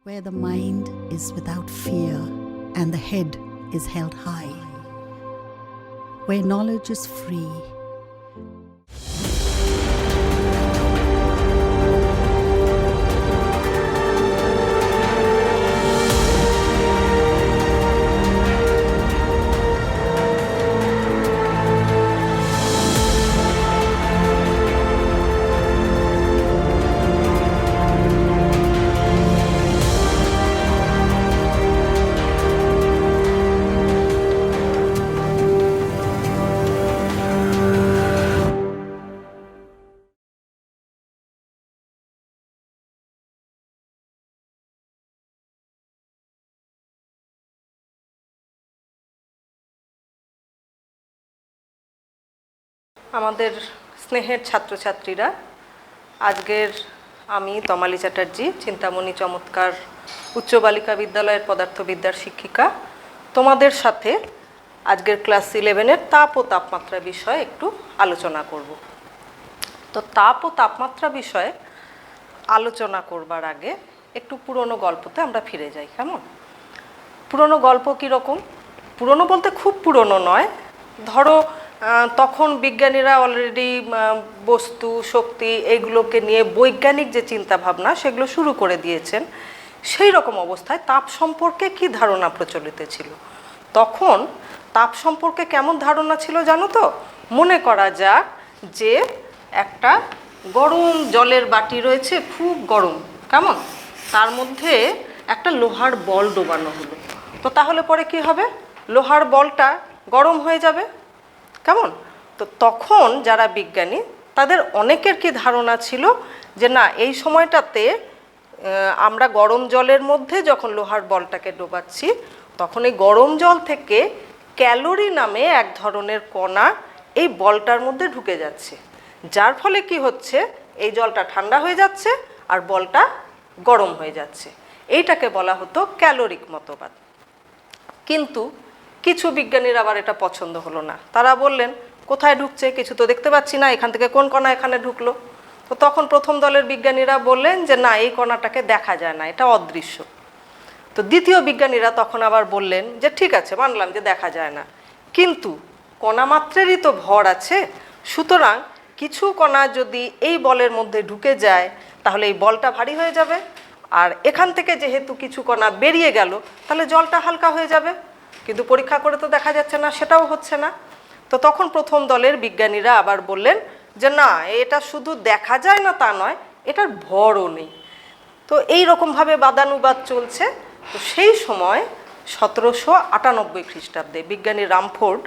where the mind is without fear and the head is held high, where knowledge is free. আমাদের স্নেহের ছাত্রছাত্রীরা, আজকের আমি তমালী চ্যাটার্জি, চিন্তামণি চমৎকার উচ্চ বালিকা বিদ্যালয়ের পদার্থবিদ্যার শিক্ষিকা, তোমাদের সাথে আজকের ক্লাস 11-এর তাপ ও তাপমাত্রা বিষয়ে একটু আলোচনা করব। তো তাপ ও তাপমাত্রা বিষয়ে আলোচনা করবার আগে একটু পুরনো গল্পতে আমরা ফিরে যাই। কেমন? পুরনো গল্প কীরকম? পুরনো বলতে খুব পুরনো নয়, ধরো তখন বিজ্ঞানীরা অলরেডি বস্তু, শক্তি এইগুলোকে নিয়ে বৈজ্ঞানিক যে চিন্তাভাবনা সেগুলো শুরু করে দিয়েছেন। সেই রকম অবস্থায় তাপ সম্পর্কে কী ধারণা প্রচলিত ছিল? তখন তাপ সম্পর্কে কেমন ধারণা ছিল জানো তো? মনে করা যাক যে একটা গরম জলের বাটি রয়েছে, খুব গরম, কেমন, তার মধ্যে একটা লোহার বল ডোবানো হলো। তো তাহলে পরে কি হবে? লোহার বলটা গরম হয়ে যাবে, কেমন? তো তখন যারা বিজ্ঞানী, তাদের অনেকের কি ধারণা ছিল যে না, এই সময়টাতে আমরা গরম জলের মধ্যে যখন লোহার বলটাকে ডোবাচ্ছি, তখন এই গরম জল থেকে ক্যালোরি নামে এক ধরনের কণা এই বলটার মধ্যে ঢুকে যাচ্ছে, যার ফলে কি হচ্ছে, এই জলটা ঠান্ডা হয়ে যাচ্ছে আর বলটা গরম হয়ে যাচ্ছে। এইটাকে বলা হতো ক্যালোরিক মতবাদ। কিন্তু কিছু বিজ্ঞানীর আবার এটা পছন্দ হলো না। তারা বললেন, কোথায় ঢুকছে? কিছু তো দেখতে পাচ্ছি না, এখান থেকে কোন কণা এখানে ঢুকলো? তো তখন প্রথম দলের বিজ্ঞানীরা বললেন যে না, এই কণাটাকে দেখা যায় না, এটা অদৃশ্য। তো দ্বিতীয় বিজ্ঞানীরা তখন আবার বললেন যে ঠিক আছে, মানলাম যে দেখা যায় না, কিন্তু কণা মাত্রেরই তো ভর আছে, সুতরাং কিছু কণা যদি এই বলের মধ্যে ঢুকে যায় তাহলে এই বলটা ভারী হয়ে যাবে, আর এখান থেকে যেহেতু কিছু কণা বেরিয়ে গেল তাহলে জলটা হালকা হয়ে যাবে। কিন্তু পরীক্ষা করে তো দেখা যাচ্ছে না, সেটাও হচ্ছে না। তো তখন প্রথম দলের বিজ্ঞানীরা আবার বললেন যে না, এটা শুধু দেখা যায় না তা নয়, এটার ভরও নেই। তো এই রকমভাবে বাদানুবাদ চলছে। তো সেই সময় 1798 খ্রিস্টাব্দে বিজ্ঞানী রামফোর্ড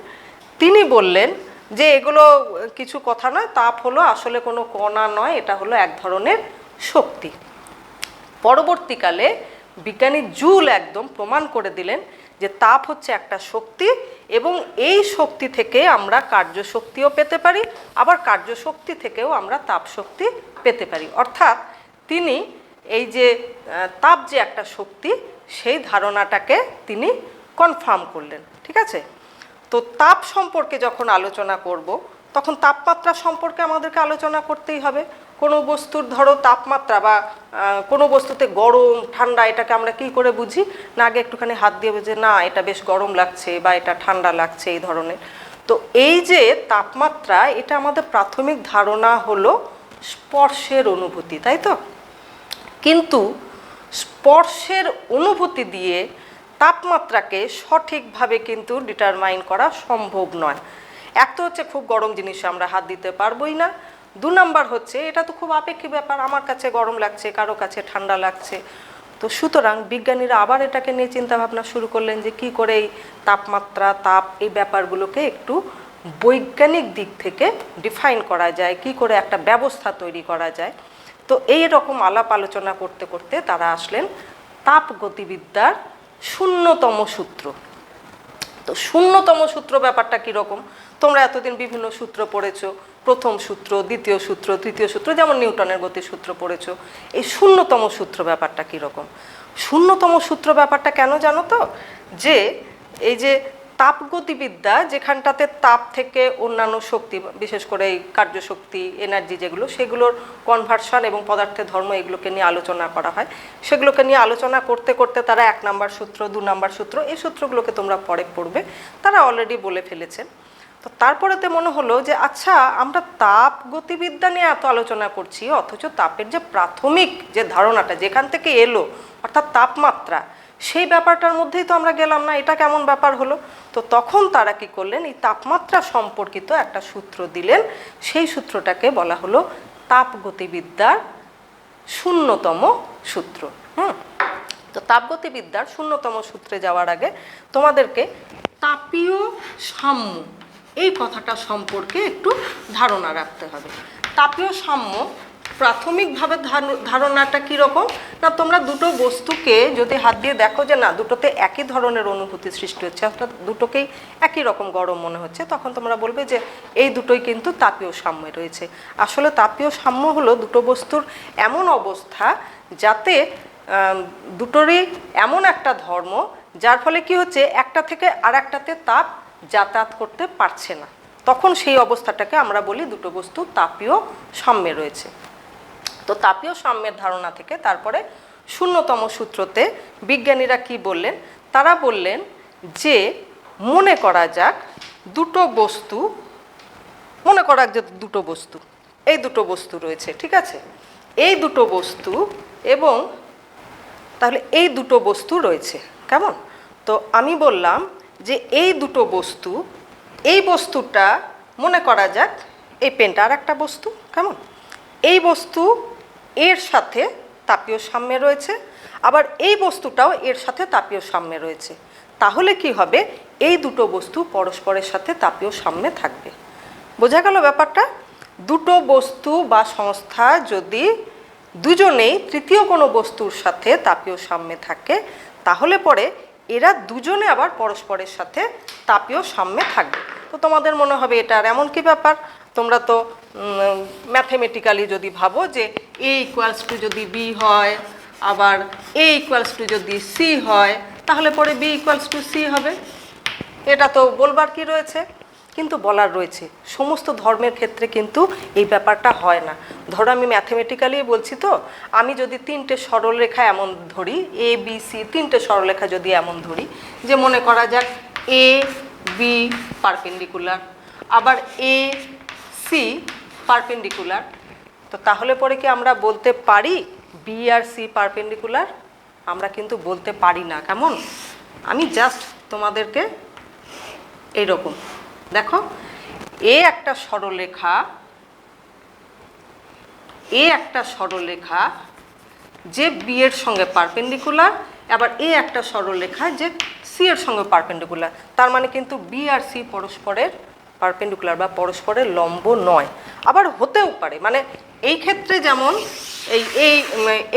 তিনি বললেন যে এগুলো কিছু কথা নয়, তাপ হলো আসলে কোনো কণা নয়, এটা হলো এক ধরনের শক্তি। পরবর্তীকালে বিজ্ঞানী জুল একদম প্রমাণ করে দিলেন যে তাপ হচ্ছে একটা শক্তি, এবং এই শক্তি থেকে আমরা কার্যশক্তিও পেতে পারি, আবার কার্যশক্তি থেকেও আমরা তাপ শক্তি পেতে পারি। অর্থাৎ তিনি এই যে তাপ যে একটা শক্তি, সেই ধারণাটাকে তিনি কনফার্ম করলেন। ঠিক আছে? তো তাপ সম্পর্কে যখন আলোচনা করব, তখন তাপমাত্রা সম্পর্কে আমাদেরকে আলোচনা করতেই হবে। কোনো বস্তুর ধরো তাপমাত্রা বা কোনো বস্তুতে গরম ঠান্ডা, এটাকে আমরা কী করে বুঝি? না, আগে একটুখানি হাত দিয়ে বুঝে, না এটা বেশ গরম লাগছে বা এটা ঠান্ডা লাগছে, এই ধরনের। তো এই যে তাপমাত্রা, এটা আমাদের প্রাথমিক ধারণা হলো স্পর্শের অনুভূতি, তাই তো? কিন্তু স্পর্শের অনুভূতি দিয়ে তাপমাত্রাকে সঠিকভাবে কিন্তু ডিটারমাইন করা সম্ভব নয়। এক তো হচ্ছে খুব গরম জিনিসে আমরা হাত দিতে পারবোই না, 2 নাম্বার হচ্ছে এটা তো খুব আপেক্ষিক ব্যাপার, আমার কাছে গরম লাগছে, কারো কাছে ঠান্ডা লাগছে। তো সুতরাং বিজ্ঞানীরা আবার এটাকে নিয়ে চিন্তাভাবনা শুরু করলেন যে কী করে এই তাপমাত্রা, তাপ, এই ব্যাপারগুলোকে একটু বৈজ্ঞানিক দিক থেকে ডিফাইন করা যায়, কি করে একটা ব্যবস্থা তৈরি করা যায়। তো এই রকম আলাপ আলোচনা করতে করতে তারা আসলেন তাপ গতিবিদ্যার 0তম সূত্র। তো 0তম সূত্র ব্যাপারটা কীরকম? তোমরা এতদিন বিভিন্ন সূত্র পড়েছো, প্রথম সূত্র, দ্বিতীয় সূত্র, তৃতীয় সূত্র, যেমন নিউটনের গতির সূত্র পড়েছো। এই 0তম সূত্র ব্যাপারটা কীরকম? 0তম সূত্র ব্যাপারটা কেন জানো তো? যে এই যে তাপগতিবিদ্যা যেখানটাতে তাপ থেকে অন্যান্য শক্তি, বিশেষ করে এই কার্যশক্তি, এনার্জি যেগুলো, সেগুলোর কনভার্সন এবং পদার্থের ধর্ম, এগুলোকে নিয়ে আলোচনা করা হয়। সেগুলোকে নিয়ে আলোচনা করতে করতে তারা 1 নম্বর সূত্র, 2 নম্বর সূত্র, এই সূত্রগুলোকে তোমরা পরে পড়বে, তারা অলরেডি বলে ফেলেছেন। তো তারপরেতে মনে হলো যে আচ্ছা, আমরা তাপ গতিবিদ্যা নিয়ে এত আলোচনা করছি, অথচ তাপের যে প্রাথমিক যে ধারণাটা যেখান থেকে এলো, অর্থাৎ তাপমাত্রা, সেই ব্যাপারটার মধ্যেই তো আমরা গেলাম না, এটা কেমন ব্যাপার হলো? তো তখন তারা কি করলেন, এই তাপমাত্রা সম্পর্কিত একটা সূত্র দিলেন। সেই সূত্রটাকে বলা হলো তাপগতিবিদ্যার 0তম সূত্র। তো তাপগতিবিদ্যার 0তম সূত্রে যাওয়ার আগে তোমাদেরকে তাপীয় সাম্য এই কথাটা সম্পর্কে একটু ধারণা রাখতে হবে। তাপীয় সাম্য প্রাথমিকভাবে ধারণাটা কীরকম না, তোমরা দুটো বস্তুকে যদি হাত দিয়ে দেখো যে না, দুটোতে একই ধরনের অনুভূতি সৃষ্টি হচ্ছে, অর্থাৎ দুটোকেই একই রকম গরম মনে হচ্ছে, তখন তোমরা বলবে যে এই দুটোই কিন্তু তাপীয় সাম্যে রয়েছে। আসলে তাপীয় সাম্য হলো দুটো বস্তুর এমন অবস্থা যাতে দুটোরই এমন একটা ধর্ম যার ফলে কি হচ্ছে, একটা থেকে আর একটাতে তাপ যাতায়াত করতে পারছে না, তখন সেই অবস্থাটাকে আমরা বলি দুটো বস্তু তাপীয় সাম্যে রয়েছে। তো তাপীয় সাম্যের ধারণা থেকে তারপরে 0তম সূত্রতে বিজ্ঞানীরা কি বললেন, তারা বললেন যে মনে করা যাক দুটো বস্তু, মনে করা যাক যে দুটো বস্তু, এই দুটো বস্তু রয়েছে, ঠিক আছে, এই দুটো বস্তু, এবং তাহলে এই দুটো বস্তু রয়েছে, কেমন? তো আমি বললাম যে এই দুটো বস্তু, এই বস্তুটা মনে করা যাক এই পেনটা আর একটা বস্তু, কেমন? এই বস্তু এর সাথে তাপীয় সাম্যে রয়েছে, আবার এই বস্তুটাও এর সাথে তাপীয় সাম্যে রয়েছে। তাহলে কি হবে, এই দুটো বস্তু পরস্পরের সাথে তাপীয় সাম্যে থাকবে। বোঝা গেল ব্যাপারটা? দুটো বস্তু বা সংস্থা যদি দুজনেই তৃতীয় কোনো বস্তুর সাথে তাপীয় সাম্যে থাকে, তাহলে পরে এরা দুজনে আবার পরস্পরের সাথে তাপীয় সাম্যে থাকবে। তো তোমাদের মনে হবে এটা আর এমন কি ব্যাপার, তোমরা তো ম্যাথমেটিক্যালি যদি ভাবো যে A ইকুয়ালস টু যদি B হয়, আবার A ইকুয়ালস টু যদি C হয়, তাহলে পরে B ইকুয়ালস টু C হবে, এটা তো বলবার কি রয়েছে? কিন্তু বলার রয়েছে, সমস্ত ধর্মের ক্ষেত্রে কিন্তু এই ব্যাপারটা হয় না। ধরো আমি ম্যাথমেটিক্যালি বলছি, তো আমি যদি 3টে সরলরেখা এমন ধরি, A B C 3টে সরলরেখা যদি এমন ধরি যে মনে করা যাক A B পারপেন্ডিকুলার, আবার A C পারপেন্ডিকুলার, তো তাহলে পরে কি আমরা বলতে পারি B আর C পারপেন্ডিকুলার? আমরা কিন্তু বলতে পারি না। কেমন? আমি জাস্ট তোমাদেরকে এইরকম দেখো, এ একটা সরলরেখা, এ একটা সরলরেখা যে বি এর সঙ্গে পারপেন্ডিকুলার, আবার এ একটা সরলরেখা যে সি এর সঙ্গে পারপেন্ডিকুলার। তার মানে কিন্তু বি আর সি পরস্পরের পারপেন্ডিকুলার বা পরস্পরের লম্ব নয়। আবার হতেও পারে, মানে এই ক্ষেত্রে যেমন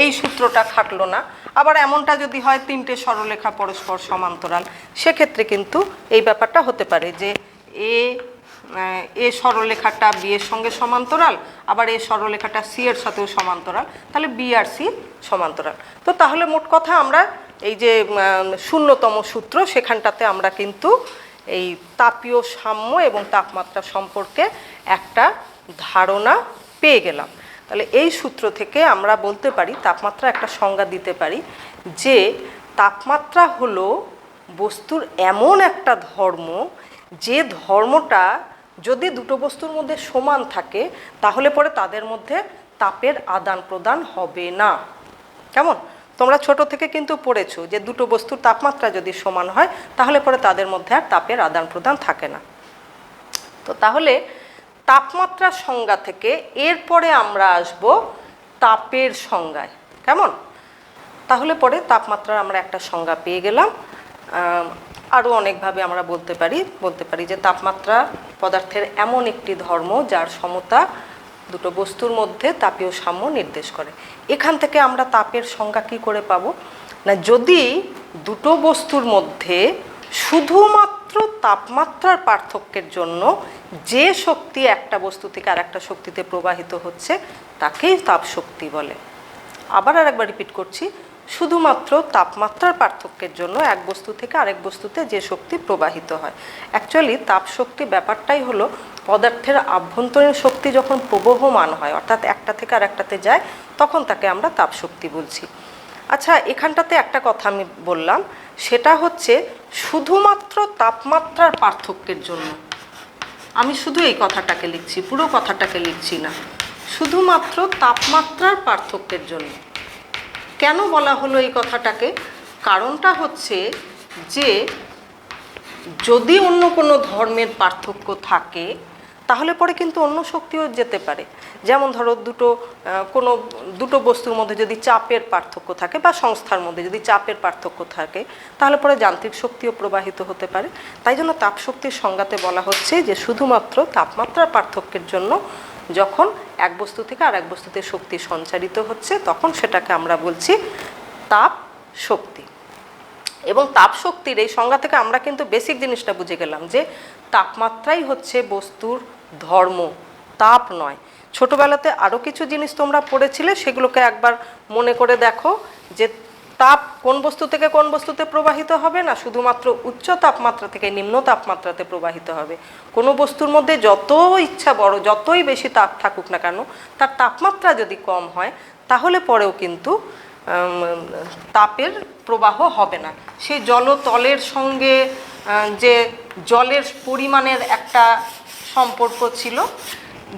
এই সূত্রটা খাটলো না, আবার এমনটা যদি হয় 3টে সরলরেখা পরস্পর সমান্তরাল, সেক্ষেত্রে কিন্তু এই ব্যাপারটা হতে পারে যে এ সরলরেখাটা বি এর সঙ্গে সমান্তরাল, আবার এই সরলরেখাটা সি এর সাথেও সমান্তরাল, তাহলে বি আর সি সমান্তরাল। তো তাহলে মোট কথা আমরা এই যে 0তম সূত্র, সেখানটাতে আমরা কিন্তু এই তাপীয় সাম্য এবং তাপমাত্রা সম্পর্কে একটা ধারণা পেয়ে গেলাম। তাহলে এই সূত্র থেকে আমরা বলতে পারি, তাপমাত্রা একটা সংজ্ঞা দিতে পারি যে তাপমাত্রা হলো বস্তুর এমন একটা ধর্ম, যে ধর্মটা যদি দুটো বস্তুর মধ্যে সমান থাকে, তাহলে পরে তাদের মধ্যে তাপের আদান প্রদান হবে না। কেমন? তোমরা ছোট থেকে কিন্তু পড়েছো যে দুটো বস্তুর তাপমাত্রা যদি সমান হয়, তাহলে পরে তাদের মধ্যে আর তাপের আদান প্রদান থাকে না। তো তাহলে তাপমাত্রার সংজ্ঞা থেকে এরপরে আমরা আসব তাপের সংজ্ঞায়। কেমন? তাহলে পরে তাপমাত্রার আমরা একটা সংজ্ঞা পেয়ে গেলাম। আরও অনেকভাবে আমরা বলতে পারি যে তাপমাত্রা পদার্থের এমন একটি ধর্ম যার সমতা দুটো বস্তুর মধ্যে তাপীয় সাম্য নির্দেশ করে। এখান থেকে আমরা তাপের সংজ্ঞা কী করে পাবো না, যদি দুটো বস্তুর মধ্যে শুধুমাত্র তাপমাত্রার পার্থক্যের জন্য যে শক্তি একটা বস্তু থেকে আর একটা শক্তিতে প্রবাহিত হচ্ছে, তাকেই তাপ শক্তি বলে। আবার আরেকবার রিপিট করছি, শুধুমাত্র তাপমাত্রার পার্থক্যের জন্য এক বস্তু থেকে আরেক বস্তুতে যে শক্তি প্রবাহিত হয়। অ্যাকচুয়ালি তাপ শক্তি ব্যাপারটাই হলো পদার্থের আভ্যন্তরীণ শক্তি যখন প্রবহমান হয়, অর্থাৎ একটা থেকে আরেকটাতে যায়, তখন তাকে আমরা তাপ শক্তি বলছি। আচ্ছা, এখানটাতে একটা কথা আমি বললাম, সেটা হচ্ছে শুধুমাত্র তাপমাত্রার পার্থক্যের জন্য। আমি শুধু এই কথাটাকে লিখছি, পুরো কথাটাকে লিখছি না, শুধুমাত্র তাপমাত্রার পার্থক্যের জন্য। কেন বলা হলো এই কথাটাকে? কারণটা হচ্ছে যে যদি অন্য কোনো ধর্মের পার্থক্য থাকে তাহলে পরে কিন্তু অন্য শক্তিও যেতে পারে। যেমন ধরো দুটো বস্তুর মধ্যে যদি চাপের পার্থক্য থাকে বা সংস্থার মধ্যে যদি চাপের পার্থক্য থাকে তাহলে পরে যান্ত্রিক শক্তিও প্রবাহিত হতে পারে। তাই জন্য তাপ শক্তির সংজ্ঞাতে বলা হচ্ছে যে শুধুমাত্র তাপমাত্রার পার্থক্যের জন্য যখন এক বস্তু থেকে আর এক বস্তুতে শক্তি সঞ্চারিত হচ্ছে তখন সেটাকে আমরা বলছি তাপ শক্তি। এবং তাপ শক্তির এই সংজ্ঞা থেকে আমরা কিন্তু বেসিক জিনিসটা বুঝে গেলাম যে তাপমাত্রাই হচ্ছে বস্তুর ধর্ম, তাপ নয়। ছোটবেলাতে আরও কিছু জিনিস তোমরা পড়েছিলে, সেগুলোকে একবার মনে করে দেখো যে তাপ কোন বস্তু থেকে কোন বস্তুতে প্রবাহিত হবে না, শুধুমাত্র উচ্চ তাপমাত্রা থেকে নিম্ন তাপমাত্রাতে প্রবাহিত হবে। কোনো বস্তুর মধ্যে যত ইচ্ছা বড়, যতই বেশি তাপ থাকুক না কেন, তার তাপমাত্রা যদি কম হয় তাহলে পরেও কিন্তু তাপের প্রবাহ হবে না। সেই জলতলের সঙ্গে যে জলের পরিমাণের একটা সম্পর্ক ছিল,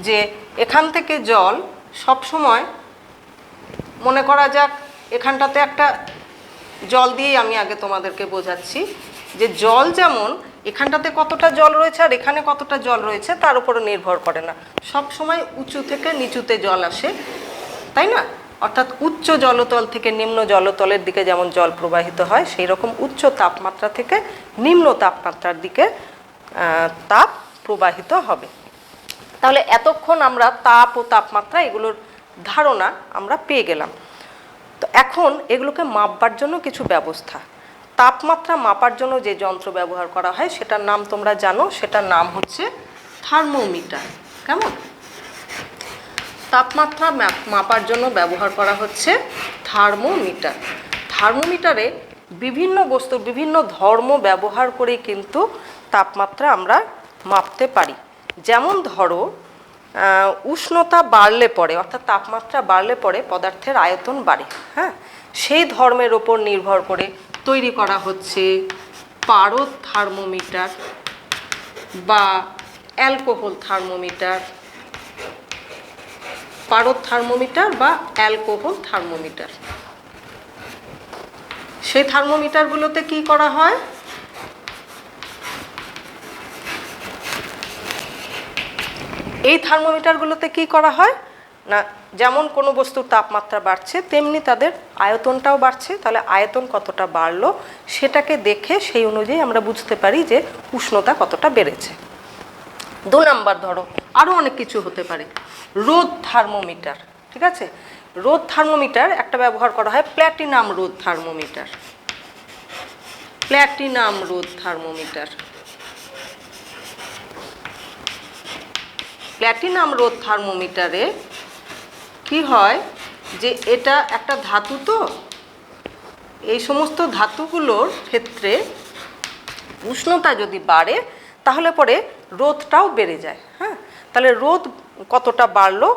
যে এখান থেকে জল সব সময়, মনে করা যাক এখানটাতে একটা জল দিয়েই আমি আগে তোমাদেরকে বোঝাচ্ছি, যে জল যেমন এখানটাতে কতটা জল রয়েছে আর এখানে কতটা জল রয়েছে তার উপরে নির্ভর করে না, সব সময় উঁচু থেকে নিচুতে জল আসে, তাই না? অর্থাৎ উচ্চ জলতল থেকে নিম্ন জলতলের দিকে যেমন জল প্রবাহিত হয়, সেই রকম উচ্চ তাপমাত্রা থেকে নিম্ন তাপমাত্রার দিকে তাপ প্রবাহিত হবে। তাহলে এতক্ষণ আমরা তাপ ও তাপমাত্রা এগুলোর ধারণা আমরা পেয়ে গেলাম। তো এখন এগুলোকে মাপবার জন্য কিছু ব্যবস্থা। তাপমাত্রা মাপার জন্য যে যন্ত্র ব্যবহার করা হয় সেটার নাম তোমরা জানো, সেটার নাম হচ্ছে থার্মোমিটার। কেমন? তাপমাত্রা মাপার জন্য ব্যবহার করা হচ্ছে থার্মোমিটার। থার্মোমিটারে বিভিন্ন বস্তুর বিভিন্ন ধর্ম ব্যবহার করে কিন্তু তাপমাত্রা আমরা মাপতে পারি। যেমন ধরো উষ্ণতা বাড়লে পরে, অর্থাৎ তাপমাত্রা বাড়লে পরে পদার্থের আয়তন বাড়ে, হ্যাঁ, সেই ধর্মের ওপর নির্ভর করে তৈরি করা হচ্ছে পারদ থার্মোমিটার বা অ্যালকোহল থার্মোমিটার, পারদ থার্মোমিটার বা অ্যালকোহল থার্মোমিটার। সেই থার্মোমিটারগুলোতে কি করা হয়? এই থার্মোমিটারগুলোতে কি করা হয় না, যেমন কোনো বস্তুর তাপমাত্রা বাড়ছে তেমনি তাদের আয়তনটাও বাড়ছে। তাহলে আয়তন কতটা বাড়লো সেটাকে দেখে সেই অনুযায়ী আমরা বুঝতে পারি যে উষ্ণতা কতটা বেড়েছে। 2 নাম্বার ধরো আরও অনেক কিছু হতে পারে, রোদ থার্মোমিটার। ঠিক আছে, রোদ থার্মোমিটার একটা ব্যবহার করা হয় প্ল্যাটিনাম রোদ থার্মোমিটার। প্ল্যাটিনাম রোদ থার্মোমিটার, প্ল্যাটিনাম রোদ থার্মোমিটারে কি হয় যে এটা একটা ধাতু, তো এই সমস্ত ধাতুগুলোর ক্ষেত্রে উষ্ণতা যদি বাড়ে তাহলে পরে রোদটাও বেড়ে যায়। হ্যাঁ, তাহলে রোদ কতটা বাড়লো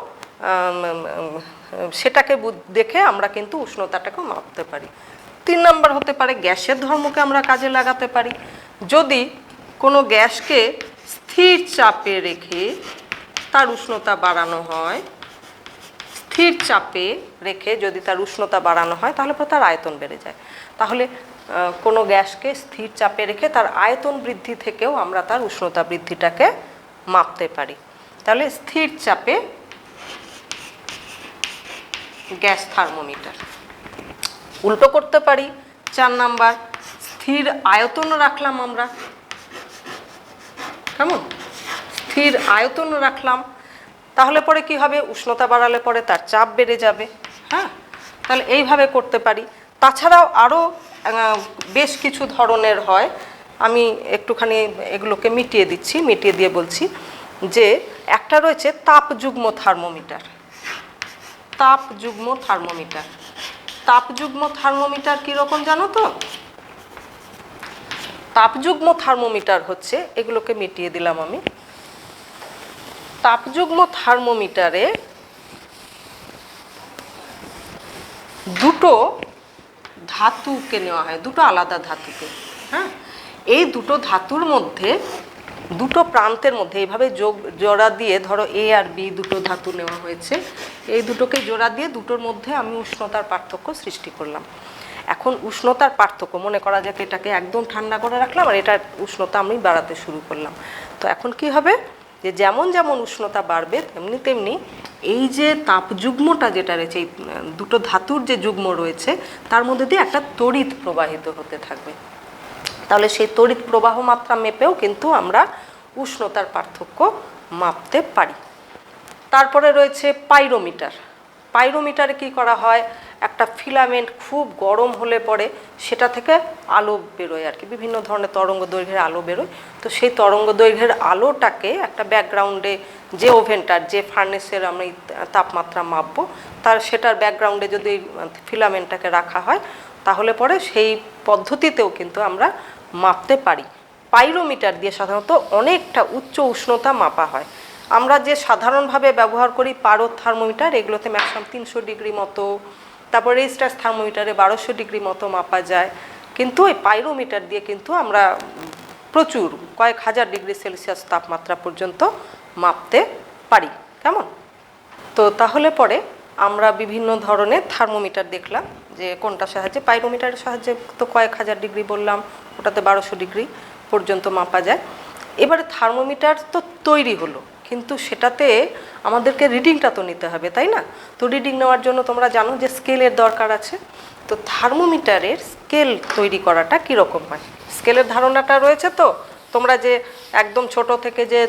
সেটাকে দেখে আমরা কিন্তু উষ্ণতাটাকে মাপতে পারি। 3 নাম্বার হতে পারে গ্যাসের ধর্মকে আমরা কাজে লাগাতে পারি। যদি কোনো গ্যাসকে স্থির চাপে রেখে তার উষ্ণতা বাড়ানো হয়, স্থির চাপে রেখে যদি তার উষ্ণতা বাড়ানো হয় তাহলে পরে তার আয়তন বেড়ে যায়। তাহলে কোনো গ্যাসকে স্থির চাপে রেখে তার আয়তন বৃদ্ধি থেকেও আমরা তার উষ্ণতা বৃদ্ধিটাকে মাপতে পারি। তাহলে স্থির চাপে গ্যাস থার্মোমিটার। উল্টো করতে পারি, 4 নাম্বার স্থির আয়তন রাখলাম আমরা। কেমন? স্থির আয়তন রাখলাম, তাহলে পরে কি হবে, উষ্ণতা বাড়ালে পরে তার চাপ বেড়ে যাবে। হ্যাঁ, তাহলে এইভাবে করতে পারি। তাছাড়াও আরও বেশ কিছু ধরনের হয়, আমি একটুখানি এগুলোকে মিটিয়ে দিচ্ছি, মিটিয়ে দিয়ে বলছি যে একটা রয়েছে তাপযুগ্ম থার্মোমিটার। তাপযুগ্ম থার্মোমিটার, তাপযুগ্ম থার্মোমিটার কীরকম জানো তো? তাপযুগ্ম থার্মোমিটার হচ্ছে, এগুলোকে মিটিয়ে দিলাম আমি। তাপযুগ্ম থার্মোমিটারে দুটো ধাতুকে নেওয়া হয়, দুটো আলাদা ধাতুকে। হ্যাঁ, এই দুটো ধাতুর মধ্যে, দুটো প্রান্তের মধ্যে এইভাবে জোড়া দিয়ে, ধরো এ আর বি দুটো ধাতু নেওয়া হয়েছে, এই দুটোকে জোড়া দিয়ে দুটোর মধ্যে আমি উষ্ণতার পার্থক্য সৃষ্টি করলাম। এখন উষ্ণতার পার্থক্য মনে করা যাক এটাকে একদম ঠান্ডা করে রাখলাম আর এটার উষ্ণতা আমি বাড়াতে শুরু করলাম। তো এখন কি হবে, যে যেমন যেমন উষ্ণতা বাড়বে তেমনি তেমনি এই যে তাপযুগ্মটা যেটা রয়েছে, এই দুটো ধাতুর যে যুগ্ম রয়েছে তার মধ্যে দিয়ে একটা তড়িৎ প্রবাহিত হতে থাকবে। তাহলে সেই তড়িৎ প্রবাহ মাত্রা মেপেও কিন্তু আমরা উষ্ণতার পার্থক্য মাপতে পারি। তারপরে রয়েছে পাইরোমিটার। পাইরোমিটারে কি করা হয়, একটা ফিলামেন্ট খুব গরম হলে পরে সেটা থেকে আলো বেরোয় আর কি, বিভিন্ন ধরনের তরঙ্গ দৈর্ঘ্যের আলো বেরোয়। তো সেই তরঙ্গ দৈর্ঘ্যের আলোটাকে একটা ব্যাকগ্রাউন্ডে, যে ওভেনটার, যে ফার্নেসের আমরা তাপমাত্রা মাপবো তার সেটার ব্যাকগ্রাউন্ডে যদি ফিলামেন্টটাকে রাখা হয় তাহলে পরে সেই পদ্ধতিতেও কিন্তু আমরা মাপতে পারি। পাইরোমিটার দিয়ে সাধারণত অনেকটা উচ্চ উষ্ণতা মাপা হয়। আমরা যে সাধারণভাবে ব্যবহার করি পারদ থার্মোমিটার, এগুলোতে ম্যাক্সিমাম 300 ডিগ্রি মতো, তারপর রেজিস্টার থার্মোমিটারে 1200 ডিগ্রি মতো মাপা যায়। কিন্তু ওই পাইরোমিটার দিয়ে কিন্তু আমরা প্রচুর কয়েক হাজার ডিগ্রি সেলসিয়াস তাপমাত্রা পর্যন্ত মাপতে পারি। কেমন? তো তাহলে পরে আমরা বিভিন্ন ধরনের থার্মোমিটার দেখলাম, যে কোনটার সাহায্যে, পাইরোমিটারের সাহায্যে তো কয়েক হাজার ডিগ্রি বললাম, ওটাতে 1200 ডিগ্রি পর্যন্ত মাপা যায়। এবারে থার্মোমিটার তো তৈরি হলো, কিন্তু সেটাতে আমাদেরকে রিডিংটা তো নিতে হবে, তাই না? তো রিডিং নেওয়ার জন্য তোমরা জানো যে স্কেলের দরকার আছে। তো থার্মোমিটারের স্কেল তৈরি করাটা কীরকম হয়, স্কেলের ধারণাটা রয়েছে তো? তোমরা যে একদম ছোট থেকে যে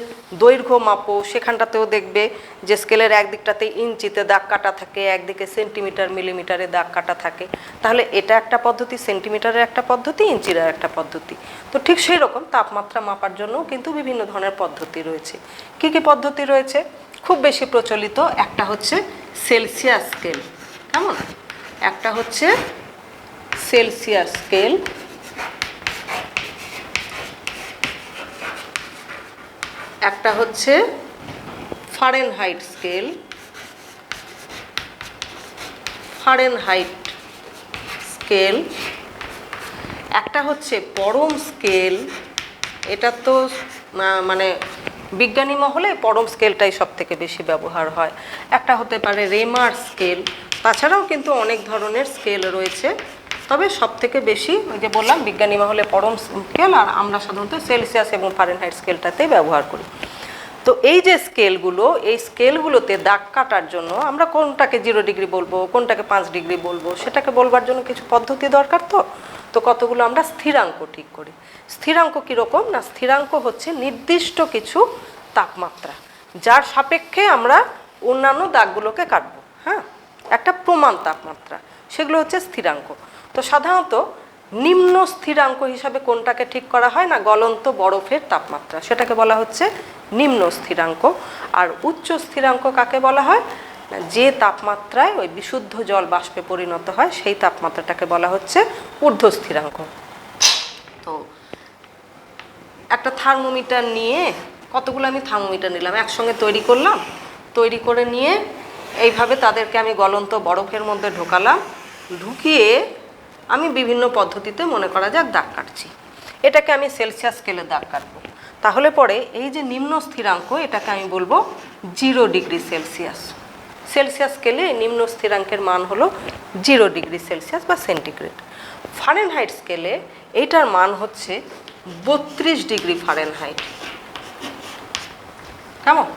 দৈর্ঘ্য মাপো সেখানটাতেও দেখবে যে স্কেলের একদিকটাতে ইঞ্চিতে দাগ কাটা থাকে, একদিকে সেন্টিমিটার মিলিমিটারে দাগ কাটা থাকে। তাহলে এটা একটা পদ্ধতি, সেন্টিমিটারের একটা পদ্ধতি, ইঞ্চির একটা পদ্ধতি। তো ঠিক সেই রকম তাপমাত্রা মাপার জন্য কিন্তু বিভিন্ন ধরনের পদ্ধতি রয়েছে। কি কি পদ্ধতি রয়েছে? খুব বেশি প্রচলিত একটা হচ্ছে সেলসিয়াস স্কেল। কেমন? একটা হচ্ছে সেলসিয়াস স্কেল, একটা হচ্ছে ফারেনহাইট স্কেল, একটা হচ্ছে পরম স্কেল। এটা তো মানে বিজ্ঞানী মহলে পরম স্কেলটাই সব থেকে বেশি ব্যবহার হয়। একটা হতে পারে রেমার স্কেল। তাছাড়াও কিন্তু অনেক ধরনের স্কেল রয়েছে, তবে সব থেকে বেশি ওই যে বললাম বিজ্ঞানী মহলে পরম স্কেল, আর আমরা সাধারণত সেলসিয়াস এবং ফারেনহাইট স্কেলটাতেই ব্যবহার করি। তো এই যে স্কেলগুলো, এই স্কেলগুলোতে দাগ কাটার জন্য আমরা কোনটাকে 0 ডিগ্রি বলবো, কোনটাকে 5 ডিগ্রি বলবো, সেটাকে বলবার জন্য কিছু পদ্ধতি দরকার। তো কতগুলো আমরা স্থিরাঙ্ক ঠিক করি। স্থিরাঙ্ক কীরকম না, স্থিরাঙ্ক হচ্ছে নির্দিষ্ট কিছু তাপমাত্রা যার সাপেক্ষে আমরা অন্যান্য দাগগুলোকে কাটবো। হ্যাঁ, একটা প্রমাণ তাপমাত্রা, সেগুলো হচ্ছে স্থিরাঙ্ক। তো সাধারণত নিম্ন স্থিরাঙ্ক হিসাবে কোনটাকে ঠিক করা হয় না, গলন্ত বরফের তাপমাত্রা, সেটাকে বলা হচ্ছে নিম্ন স্থিরাঙ্ক। আর উচ্চ স্থিরাঙ্ক কাকে বলা হয়, যে তাপমাত্রায় ওই বিশুদ্ধ জল বাষ্পে পরিণত হয় সেই তাপমাত্রাটাকে বলা হচ্ছে ঊর্ধ্ব স্থিরাঙ্ক। তো একটা থার্মোমিটার নিয়ে, কতগুলো আমি থার্মোমিটার নিলাম, একসঙ্গে তৈরি করলাম, তৈরি করে নিয়ে এইভাবে তাদেরকে আমি গলন্ত বরফের মধ্যে ঢোকালাম, ঢুকিয়ে আমি বিভিন্ন পদ্ধতিতে মনে করা যাক দাগ কাটছি। এটাকে আমি সেলসিয়াস স্কেলে দাগ কাটবো। তাহলে পরে এই যে নিম্ন স্থিরাঙ্ক, এটাকে আমি বলবো 0 ডিগ্রি সেলসিয়াস। সেলসিয়াস স্কেলে নিম্ন স্থিরাঙ্কের মান হলো 0 ডিগ্রি সেলসিয়াস বা সেন্টিগ্রেড। ফারেনহাইট স্কেলে এইটার মান হচ্ছে 32 ডিগ্রি ফারেনহাইট। কেমন?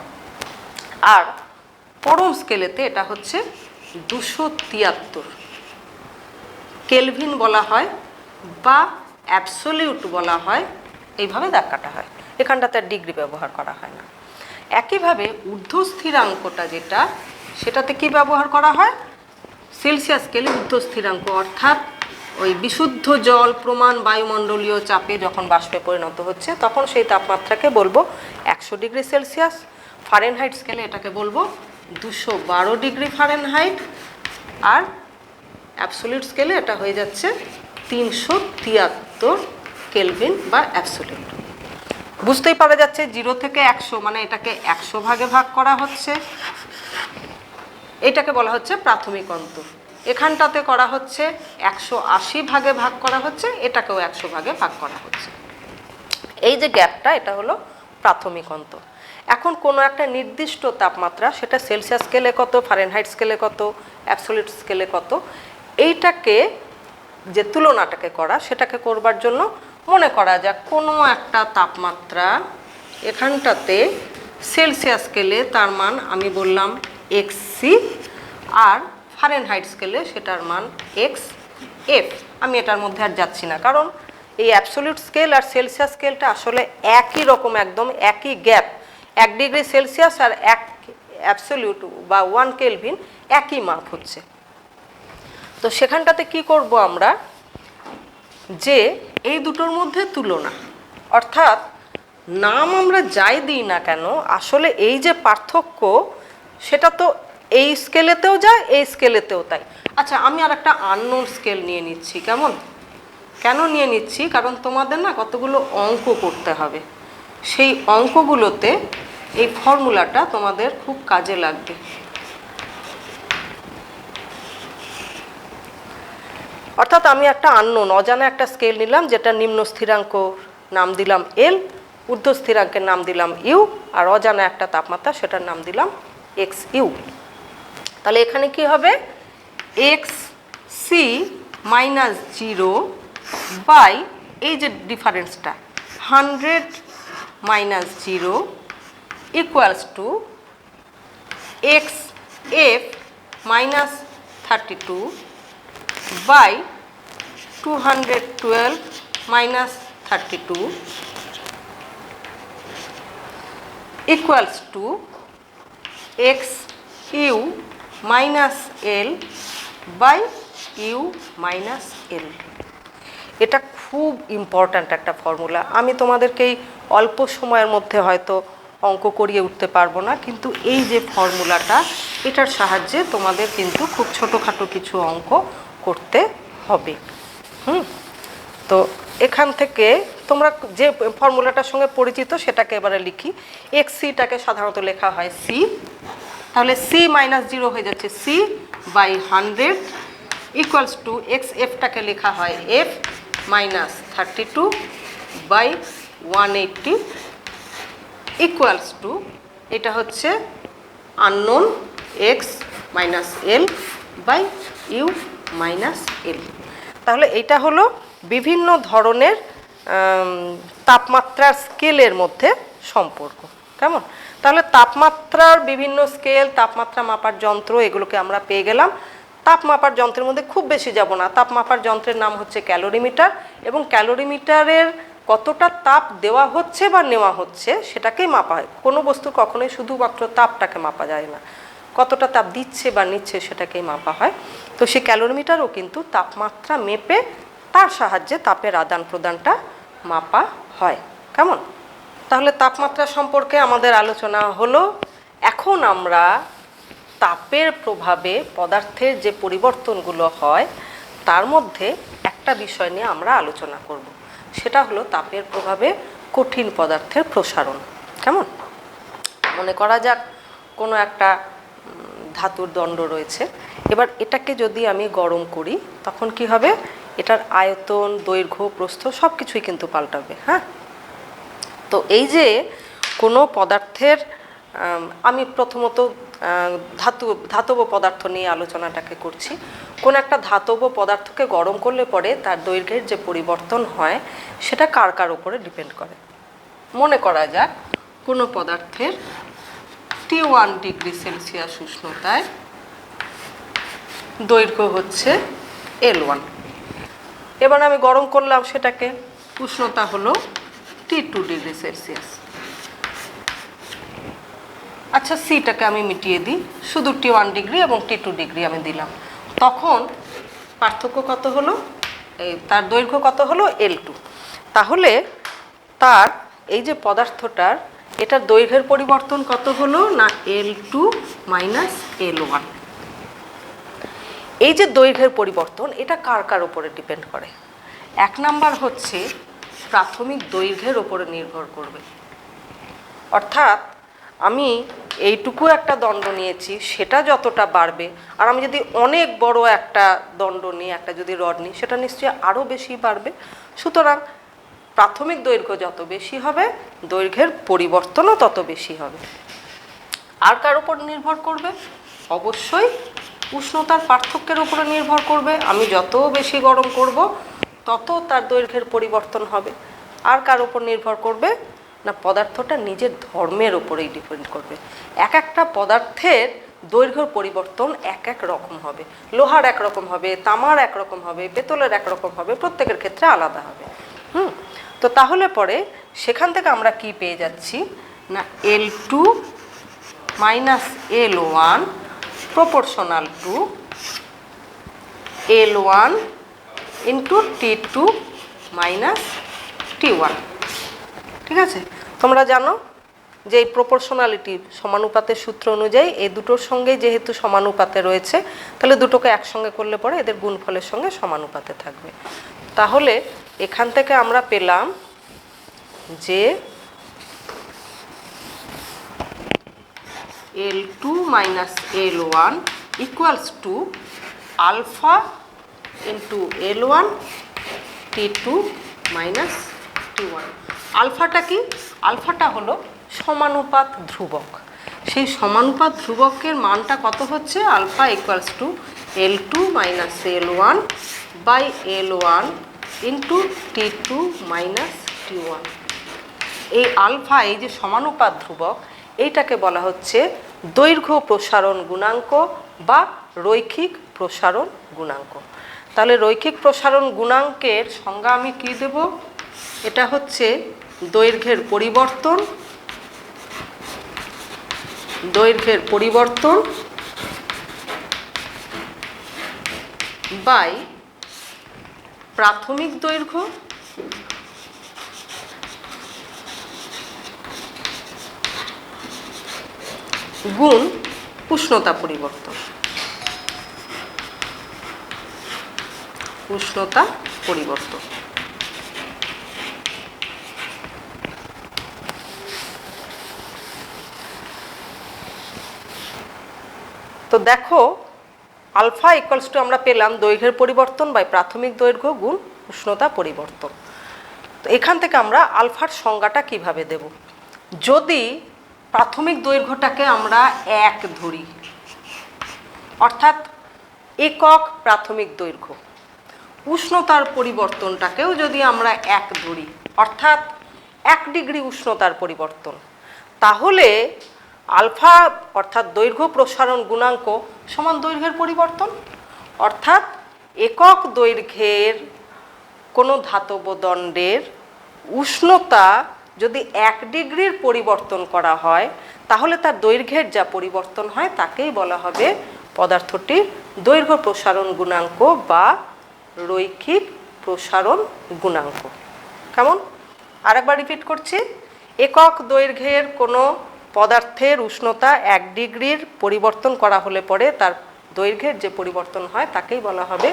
আর পরম স্কেলেতে এটা হচ্ছে 273 কেলভিন বলা হয় বা অ্যাবসোলিউট বলা হয়, এইভাবে দাগ কাটা হয়। এখানটাতে ডিগ্রি ব্যবহার করা হয় না। একইভাবে ঊর্ধ্ব স্থিরাঙ্কটা যেটা, সেটাতে কি ব্যবহার করা হয়, সেলসিয়াস স্কেলে ঊর্ধ্ব স্থিরাঙ্ক, অর্থাৎ ওই বিশুদ্ধ জল প্রমাণ বায়ুমণ্ডলীয় চাপে যখন বাষ্পে পরিণত হচ্ছে তখন সেই তাপমাত্রাকে বলবো 100 ডিগ্রি সেলসিয়াস। ফারেনহাইট স্কেলে এটাকে বলবো 212 ডিগ্রি ফারেনহাইট। আর অ্যাবসোলিউট স্কেলে এটা হয়ে যাচ্ছে 373 কেলভিন বা অ্যাবসোলিউট। বুঝতেই পারা যাচ্ছে 0 থেকে 100 মানে এটাকে 100 ভাগে ভাগ করা হচ্ছে, এটাকে বলা হচ্ছে প্রাথমিক অন্তর। এখানটাতে করা হচ্ছে 180 ভাগে ভাগ করা হচ্ছে, এটাকেও 100 ভাগে ভাগ করা হচ্ছে। এই যে গ্যাপটা, এটা হলো প্রাথমিক অন্তর। এখন কোনো একটা নির্দিষ্ট তাপমাত্রা, সেটা সেলসিয়াস স্কেলে কত, ফারেনহাইট স্কেলে কত, অ্যাবসোলিউট স্কেলে কত, এইটাকে যে তুলনাটাকে করা, সেটাকে করবার জন্য মনে করা যাক কোনো একটা তাপমাত্রা এখানটাতে সেলসিয়াস স্কেলে তার মান আমি বললাম এক্সসি, আর ফারেনহাইট স্কেলে সেটার মান এক্স এফ। আমি এটার মধ্যে আর যাচ্ছি না, কারণ এই অ্যাবসোলিউট স্কেল আর সেলসিয়াস স্কেলটা আসলে একই রকম, একদম একই গ্যাপ। 1 ডিগ্রি সেলসিয়াস আর 1 অ্যাবসোলিউট বা 1 কেলভিন একই মাপ হচ্ছে। তো সেখানটাতে কি করব আমরা, যে এই দুটোর মধ্যে তুলনা, অর্থাৎ নাম আমরা যাই দিই না কেন, আসলে এই যে পার্থক্য সেটা তো এই স্কেলেতেও যায়, এই স্কেলেতেও তাই। আচ্ছা, আমি আর একটা আননোন স্কেল নিয়ে নিচ্ছি। কেন নিয়ে নিচ্ছি? কারণ তোমাদের না কতগুলো অঙ্ক করতে হবে, সেই অঙ্কগুলোতে এই ফর্মুলাটা তোমাদের খুব কাজে লাগবে। অর্থাৎ আমি একটা আননোন, অজানা একটা স্কেল নিলাম, যেটা নিম্ন স্থিরাঙ্ক নাম দিলাম এল, ঊর্ধ্ব স্থিরাঙ্কের নাম দিলাম ইউ, আর অজানা একটা তাপমাত্রা সেটার নাম দিলাম এক্স ইউ। তাহলে এখানে কি হবে, এক্স সি মাইনাস 0 বাই এই যে ডিফারেন্সটা 100 minus 0 equals to X F minus 32 by 212 minus 32 equals to X U minus L by U minus L. এটা খুব ইম্পর্ট্যান্ট একটা ফর্মুলা। আমি তোমাদেরকে এই অল্প সময়ের মধ্যে হয়তো অঙ্ক করিয়ে উঠতে পারবো না, কিন্তু এই যে ফর্মুলাটা, এটার সাহায্যে তোমাদের কিন্তু খুব ছোটোখাটো কিছু অঙ্ক করতে হবে। তো এখান থেকে তোমরা যে ফর্মুলাটার সঙ্গে পরিচিত সেটাকে এবারে লিখি। এক্স সিটাকে সাধারণত লেখা হয় সি, তাহলে সি মাইনাস 0 হয়ে যাচ্ছে C by 100 equals to X এফটাকে লেখা হয় F minus 32 by 180 equals to, এটা হচ্ছে unknown X minus L by U minus L. তাহলে এটা হলো বিভিন্ন ধরনের তাপমাত্রার স্কেলের মধ্যে সম্পর্ক। কেমন? তাহলে তাপমাত্রার বিভিন্ন স্কেল, তাপমাত্রা মাপার যন্ত্র, এগুলোকে আমরা পেয়ে গেলাম। তাপ মাপার যন্ত্রের মধ্যে খুব বেশি যাব না। তাপ মাপার যন্ত্রের নাম হচ্ছে ক্যালোরিমিটার, এবং ক্যালোরিমিটারের কতটা তাপ দেওয়া হচ্ছে বা নেওয়া হচ্ছে সেটাকেই মাপা হয়। কোনো বস্তু কখনোই শুধুমাত্র তাপটাকে মাপা যায় না, কতটা তাপ দিচ্ছে বা নিচ্ছে সেটাকেই মাপা হয়। তো সেই ক্যালোরিমিটারও কিন্তু তাপমাত্রা মেপে তার সাহায্যে তাপের আদান প্রদানটা মাপা হয়। কেমন? তাহলে তাপমাত্রা সম্পর্কে আমাদের আলোচনা হলো। এখন আমরা তাপের প্রভাবে পদার্থের যে পরিবর্তনগুলো হয় তার মধ্যে একটা বিষয় নিয়ে আমরা আলোচনা করব, সেটা হলো তাপের প্রভাবে কঠিন পদার্থের প্রসারণ। কেমন? মনে করা যাক কোনো একটা ধাতুর দণ্ড রয়েছে, এবার এটাকে যদি আমি গরম করি তখন কি হবে, এটার আয়তন, দৈর্ঘ্য, প্রস্থ সব কিছুই কিন্তু পাল্টাবে। হ্যাঁ, তো এই যে কোনো পদার্থের, আমি প্রথমত ধাতব পদার্থ নিয়ে আলোচনাটাকে করছি। কোন একটা ধাতব পদার্থকে গরম করলে পরে তার দৈর্ঘ্যের যে পরিবর্তন হয় সেটা কার কার উপরে ডিপেন্ড করে। মনে করা যাক কোনো পদার্থের T1 ডিগ্রি সেলসিয়াস উষ্ণতায় দৈর্ঘ্য হচ্ছে L1। এবার আমি গরম করলাম সেটাকে, উষ্ণতা হলো T2 ডিগ্রি সেলসিয়াস। আচ্ছা, সিটাকে আমি মিটিয়ে দিই, শুধু T1 ডিগ্রি এবং T2 ডিগ্রি আমি দিলাম। তখন পার্থক্য কত হলো, তার দৈর্ঘ্য কত হলো, L2। তাহলে তার এই যে পদার্থটার, এটার দৈর্ঘ্যের পরিবর্তন কত হলো না, L2 মাইনাস L1। এই যে দৈর্ঘ্যের পরিবর্তন, এটা কার কার উপরে ডিপেন্ড করে? 1 নাম্বার হচ্ছে প্রাথমিক দৈর্ঘ্যের উপরে নির্ভর করবে। অর্থাৎ আমি এইটুকু একটা দণ্ড নিয়েছি, সেটা যতটা বাড়বে, আর আমি যদি অনেক বড় একটা দণ্ড নিই, একটা যদি রড নিই, সেটা নিশ্চয়ই আরও বেশি বাড়বে। সুতরাং প্রাথমিক দৈর্ঘ্য যত বেশি হবে, দৈর্ঘ্যের পরিবর্তনও তত বেশি হবে। আর কার উপর নির্ভর করবে? অবশ্যই উষ্ণতার পার্থক্যের উপরে নির্ভর করবে। আমি যত বেশি গরম করব, তত তার দৈর্ঘ্যের পরিবর্তন হবে। আর কার উপর নির্ভর করবে? না, পদার্থটা নিজের ধর্মের উপরেই ডিপেন্ড করবে। এক একটা পদার্থের দৈর্ঘ্য পরিবর্তন এক এক রকম হবে। লোহার একরকম হবে, তামার একরকম হবে, পেতলের একরকম হবে, প্রত্যেকের ক্ষেত্রে আলাদা হবে। তো তাহলে পরে সেখান থেকে আমরা কি পেয়ে যাচ্ছি? না, L2 minus L1 proportional to L1 into T2 minus T1। ঠিক আছে? তোমরা জানো যে এই প্রপোর্শনালিটি সমানুপাতের সূত্র অনুযায়ী এই দুটোর সঙ্গে যেহেতু সমানুপাতে রয়েছে, তাহলে দুটোকে একসঙ্গে করলে পরে এদের গুণফলের সঙ্গে সমানুপাতে থাকবে। তাহলে এখান থেকে আমরা পেলাম যে L2 minus L1 equals to alpha into L1 T2 minus T1। আলফাটা কি? আলফাটা হলো সমানুপাত ধ্রুবক। সেই সমানুপাত ধ্রুবকের মানটা কত হচ্ছে? Alpha equals to L2 minus L1 by L1 into T2 minus T1। এই আলফা, এই যে সমানুপাত ধ্রুবক, এইটাকে বলা হচ্ছে দৈর্ঘ্য প্রসারণ গুণাঙ্ক বা রৈখিক প্রসারণ গুণাঙ্ক। তাহলে রৈখিক প্রসারণ গুণাঙ্কের সংজ্ঞা আমি কি দেব? এটা হচ্ছে দৈর্ঘ্যের পরিবর্তন বাই প্রাথমিক দৈর্ঘ্য গুণ উষ্ণতা পরিবর্তন। তো দেখো, আলফা ইকুয়ালস টু আমরা পেলাম দৈর্ঘ্যের পরিবর্তন বাই প্রাথমিক দৈর্ঘ্য গুণ উষ্ণতা পরিবর্তন। তো এখান থেকে আমরা আলফার সংজ্ঞাটা কিভাবে দেব? যদি প্রাথমিক দৈর্ঘ্যটাকে আমরা 1 ধরি, অর্থাৎ একক প্রাথমিক দৈর্ঘ্য, উষ্ণতার পরিবর্তনটাকেও যদি আমরা 1 ধরি, অর্থাৎ 1 ডিগ্রি উষ্ণতার পরিবর্তন, তাহলে আলফা অর্থাৎ দৈর্ঘ্য প্রসারণ গুণাঙ্ক সমান দৈর্ঘ্যের পরিবর্তন। অর্থাৎ একক দৈর্ঘ্যের কোনো ধাতব দণ্ডের উষ্ণতা যদি 1 ডিগ্রির পরিবর্তন করা হয়, তাহলে তার দৈর্ঘ্যের যা পরিবর্তন হয় তাকেই বলা হবে পদার্থটির দৈর্ঘ্য প্রসারণ গুণাঙ্ক বা রৈখিক প্রসারণ গুণাঙ্ক। কেমন? আরেকবার রিপিট করছি, একক দৈর্ঘ্যের কোনো পদার্থের উষ্ণতা 1 ডিগ্রির পরিবর্তন করা হলে পরে তার দৈর্ঘ্যের যে পরিবর্তন হয় তাকেই বলা হবে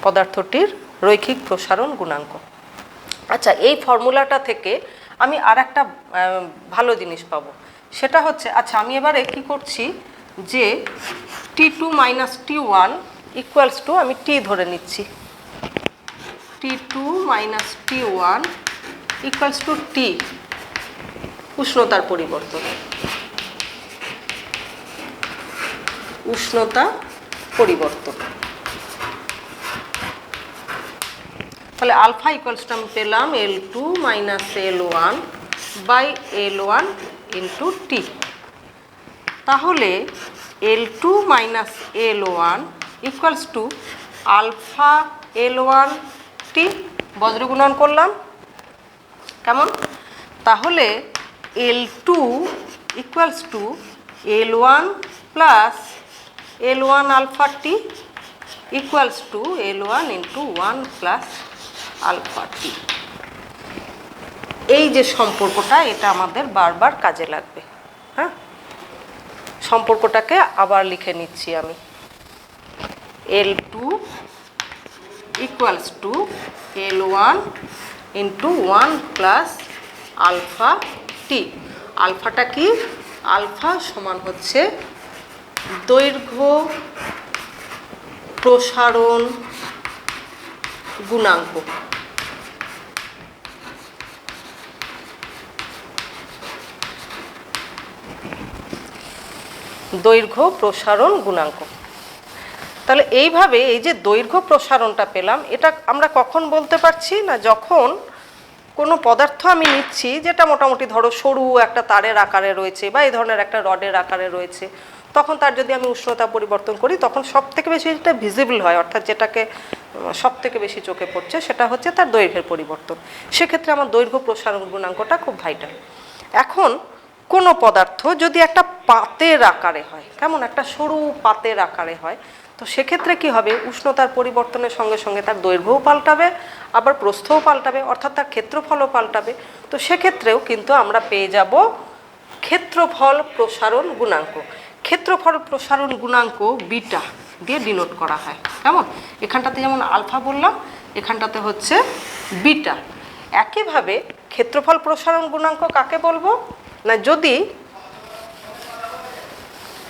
পদার্থটির রৈখিক প্রসারণ গুণাঙ্ক। আচ্ছা, এই ফর্মুলাটা থেকে আমি আর একটা ভালো জিনিস পাবো, সেটা হচ্ছে, আচ্ছা আমি এবারে কি করছি যে T2 minus T1 equals to, আমি T ধরে নিচ্ছি, T2 minus T1 equals two T, উষ্ণতার পরিবর্তন। তাহলে আলফা ইকুয়ালস টু আমি পেলাম L2 minus L1 by L1 into t. তাহলে L2 minus L1 equals to alpha L1 t, বজ্রগুণন করলাম। কেমন? তাহলে L2 equals to L1 plus L1 alpha t equals to L1 into 1 plus alpha t. এই যে সম্পর্কটা, এটা আমাদের বারবার কাজে লাগবে। হ্যাঁ, সম্পর্কটাকে আবার লিখে নিচ্ছি আমি। L2 equals to L1 into 1 plus alpha t। আলফাটা কি? আলফা সমান হচ্ছে দৈর্ঘ্য প্রসারণ গুণাঙ্ক। দৈর্ঘ্য প্রসারণ গুণাঙ্ক। তাহলে এইভাবে এই যে দৈর্ঘ্য প্রসারণটা পেলাম, এটা আমরা কখন বলতে পারছি না, যখন কোনো পদার্থ আমি নিচ্ছি যেটা মোটামুটি ধরো সরু একটা তারের আকারে রয়েছে বা এই ধরনের একটা রডের আকারে রয়েছে, তখন তার যদি আমি উষ্ণতা পরিবর্তন করি তখন সব থেকে বেশি যেটা ভিজিবল হয়, অর্থাৎ যেটাকে সব থেকে বেশি চোখে পড়ছে, সেটা হচ্ছে তার দৈর্ঘ্যের পরিবর্তন। সেক্ষেত্রে আমার দৈর্ঘ্য প্রসারণ গুণাঙ্কটা খুব ভাইটাল। এখন কোনো পদার্থ যদি একটা পাতের আকারে হয়, কেমন একটা সরু পাতের আকারে হয়, তো সেক্ষেত্রে কি হবে, উষ্ণতার পরিবর্তনের সঙ্গে সঙ্গে তার দৈর্ঘ্যও পাল্টাবে, আবার প্রস্থও পাল্টাবে, অর্থাৎ তার ক্ষেত্রফলও পাল্টাবে। তো সেক্ষেত্রেও কিন্তু আমরা পেয়ে যাব ক্ষেত্রফল প্রসারণ গুণাঙ্ক। ক্ষেত্রফল প্রসারণ গুণাঙ্ক বিটা দিয়ে ডিনোট করা হয়। কেমন, এখানটাতে যেমন আলফা বললাম, এখানটাতে হচ্ছে বিটা। একইভাবে ক্ষেত্রফল প্রসারণ গুণাঙ্ক কাকে বলবো না, যদি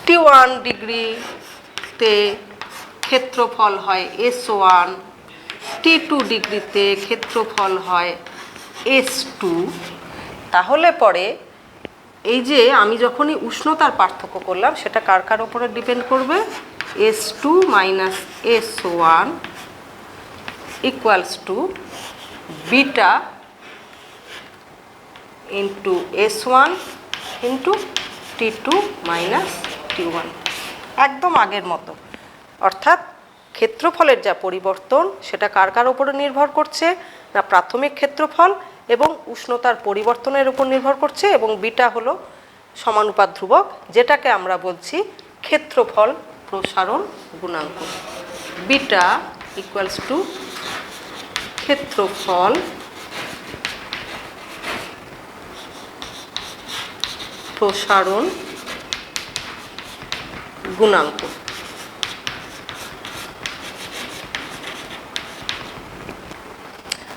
T1 ডিগ্রিতে ক্ষেত্রফল হয় S1, T2 ডিগ্রিতে ক্ষেত্রফল হয় S2, তাহলে পরে এই যে আমি যখনই উষ্ণতার পার্থক্য করলাম সেটা কার কার উপরে ডিপেন্ড করবে, S2 minus S1 equals to beta into S1 into T2 minus T1, একদম আগের মতো। অর্থাৎ ক্ষেত্রফলের যা পরিবর্তন সেটা কার কার উপরে নির্ভর করছে না, প্রাথমিক ক্ষেত্রফল এবং উষ্ণতার পরিবর্তনের উপর নির্ভর করছে, এবং বিটা হলো সমানুপাত ধ্রুবক, যেটাকে আমরা বলছি ক্ষেত্রফল প্রসারণ গুণাঙ্ক। বিটা ইকুয়ালস টু ক্ষেত্রফল প্রসারণ গুণাঙ্ক।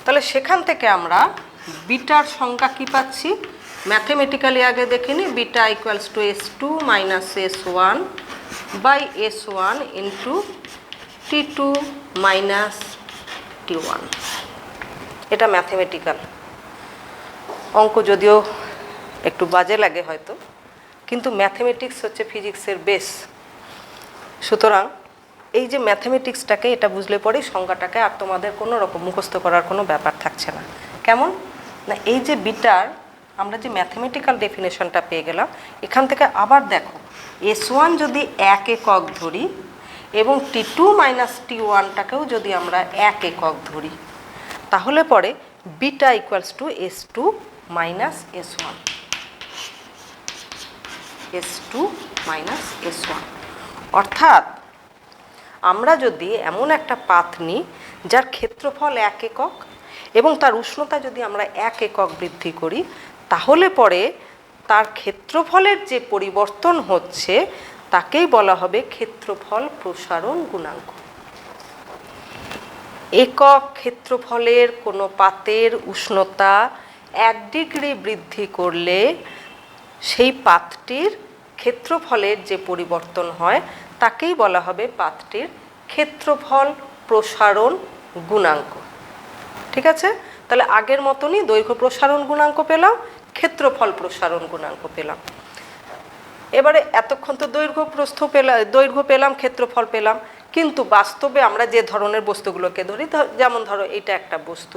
তাহলে সেখান থেকে আমরা বিটার সংজ্ঞা কি পাচ্ছি, ম্যাথমেটিক্যালি আগে দেখে নিই। Beta equals to S2 minus S1 by S1 into T2 minus T1। এটা ম্যাথমেটিক্যাল অঙ্ক, যদিও একটু বাজে লাগে হয়তো, কিন্তু ম্যাথমেটিক্স হচ্ছে ফিজিক্সের বেস। সুতরাং এই যে ম্যাথমেটিক্সটাকে, এটা বুঝলে পরেই সংজ্ঞাটাকে আর তোমাদের কোনো রকম মুখস্থ করার কোনো ব্যাপার থাকছে না। কেমন না, এই যে বিটার আমরা যে ম্যাথমেটিক্যাল ডেফিনেশনটা পেয়ে গেলাম, এখান থেকে আবার দেখো S1 যদি 1 একক ধরি এবং T2 মাইনাস T1টাকেও যদি আমরা 1 একক ধরি, তাহলে পরে beta equals to S2 minus S1, S2 minus S1। অর্থাৎ আমরা যদি এমন একটা পাত নিই যার ক্ষেত্রফল 1 একক এবং তার উষ্ণতা যদি আমরা 1 একক বৃদ্ধি করি, তাহলে পরে তার ক্ষেত্রফলের যে পরিবর্তন হচ্ছে তাকেই বলা হবে ক্ষেত্রফল প্রসারণ গুণাঙ্ক। একক ক্ষেত্রফলের কোনো পাতের উষ্ণতা 1 ডিগ্রি বৃদ্ধি করলে সেই পাতটির ক্ষেত্রফলের যে পরিবর্তন হয় তাকেই বলা হবে পাতটির ক্ষেত্রফল প্রসারণ গুণাঙ্ক। ঠিক আছে, তাহলে আগের মতনই দৈর্ঘ্য প্রসারণ গুণাঙ্ক পেলাম, ক্ষেত্রফল প্রসারণ গুণাঙ্ক পেলাম। এবারে এতক্ষণ তো দৈর্ঘ্য পেলাম, ক্ষেত্রফল পেলাম, কিন্তু বাস্তবে আমরা যে ধরনের বস্তুগুলোকে ধরি, যেমন ধরো এটা একটা বস্তু,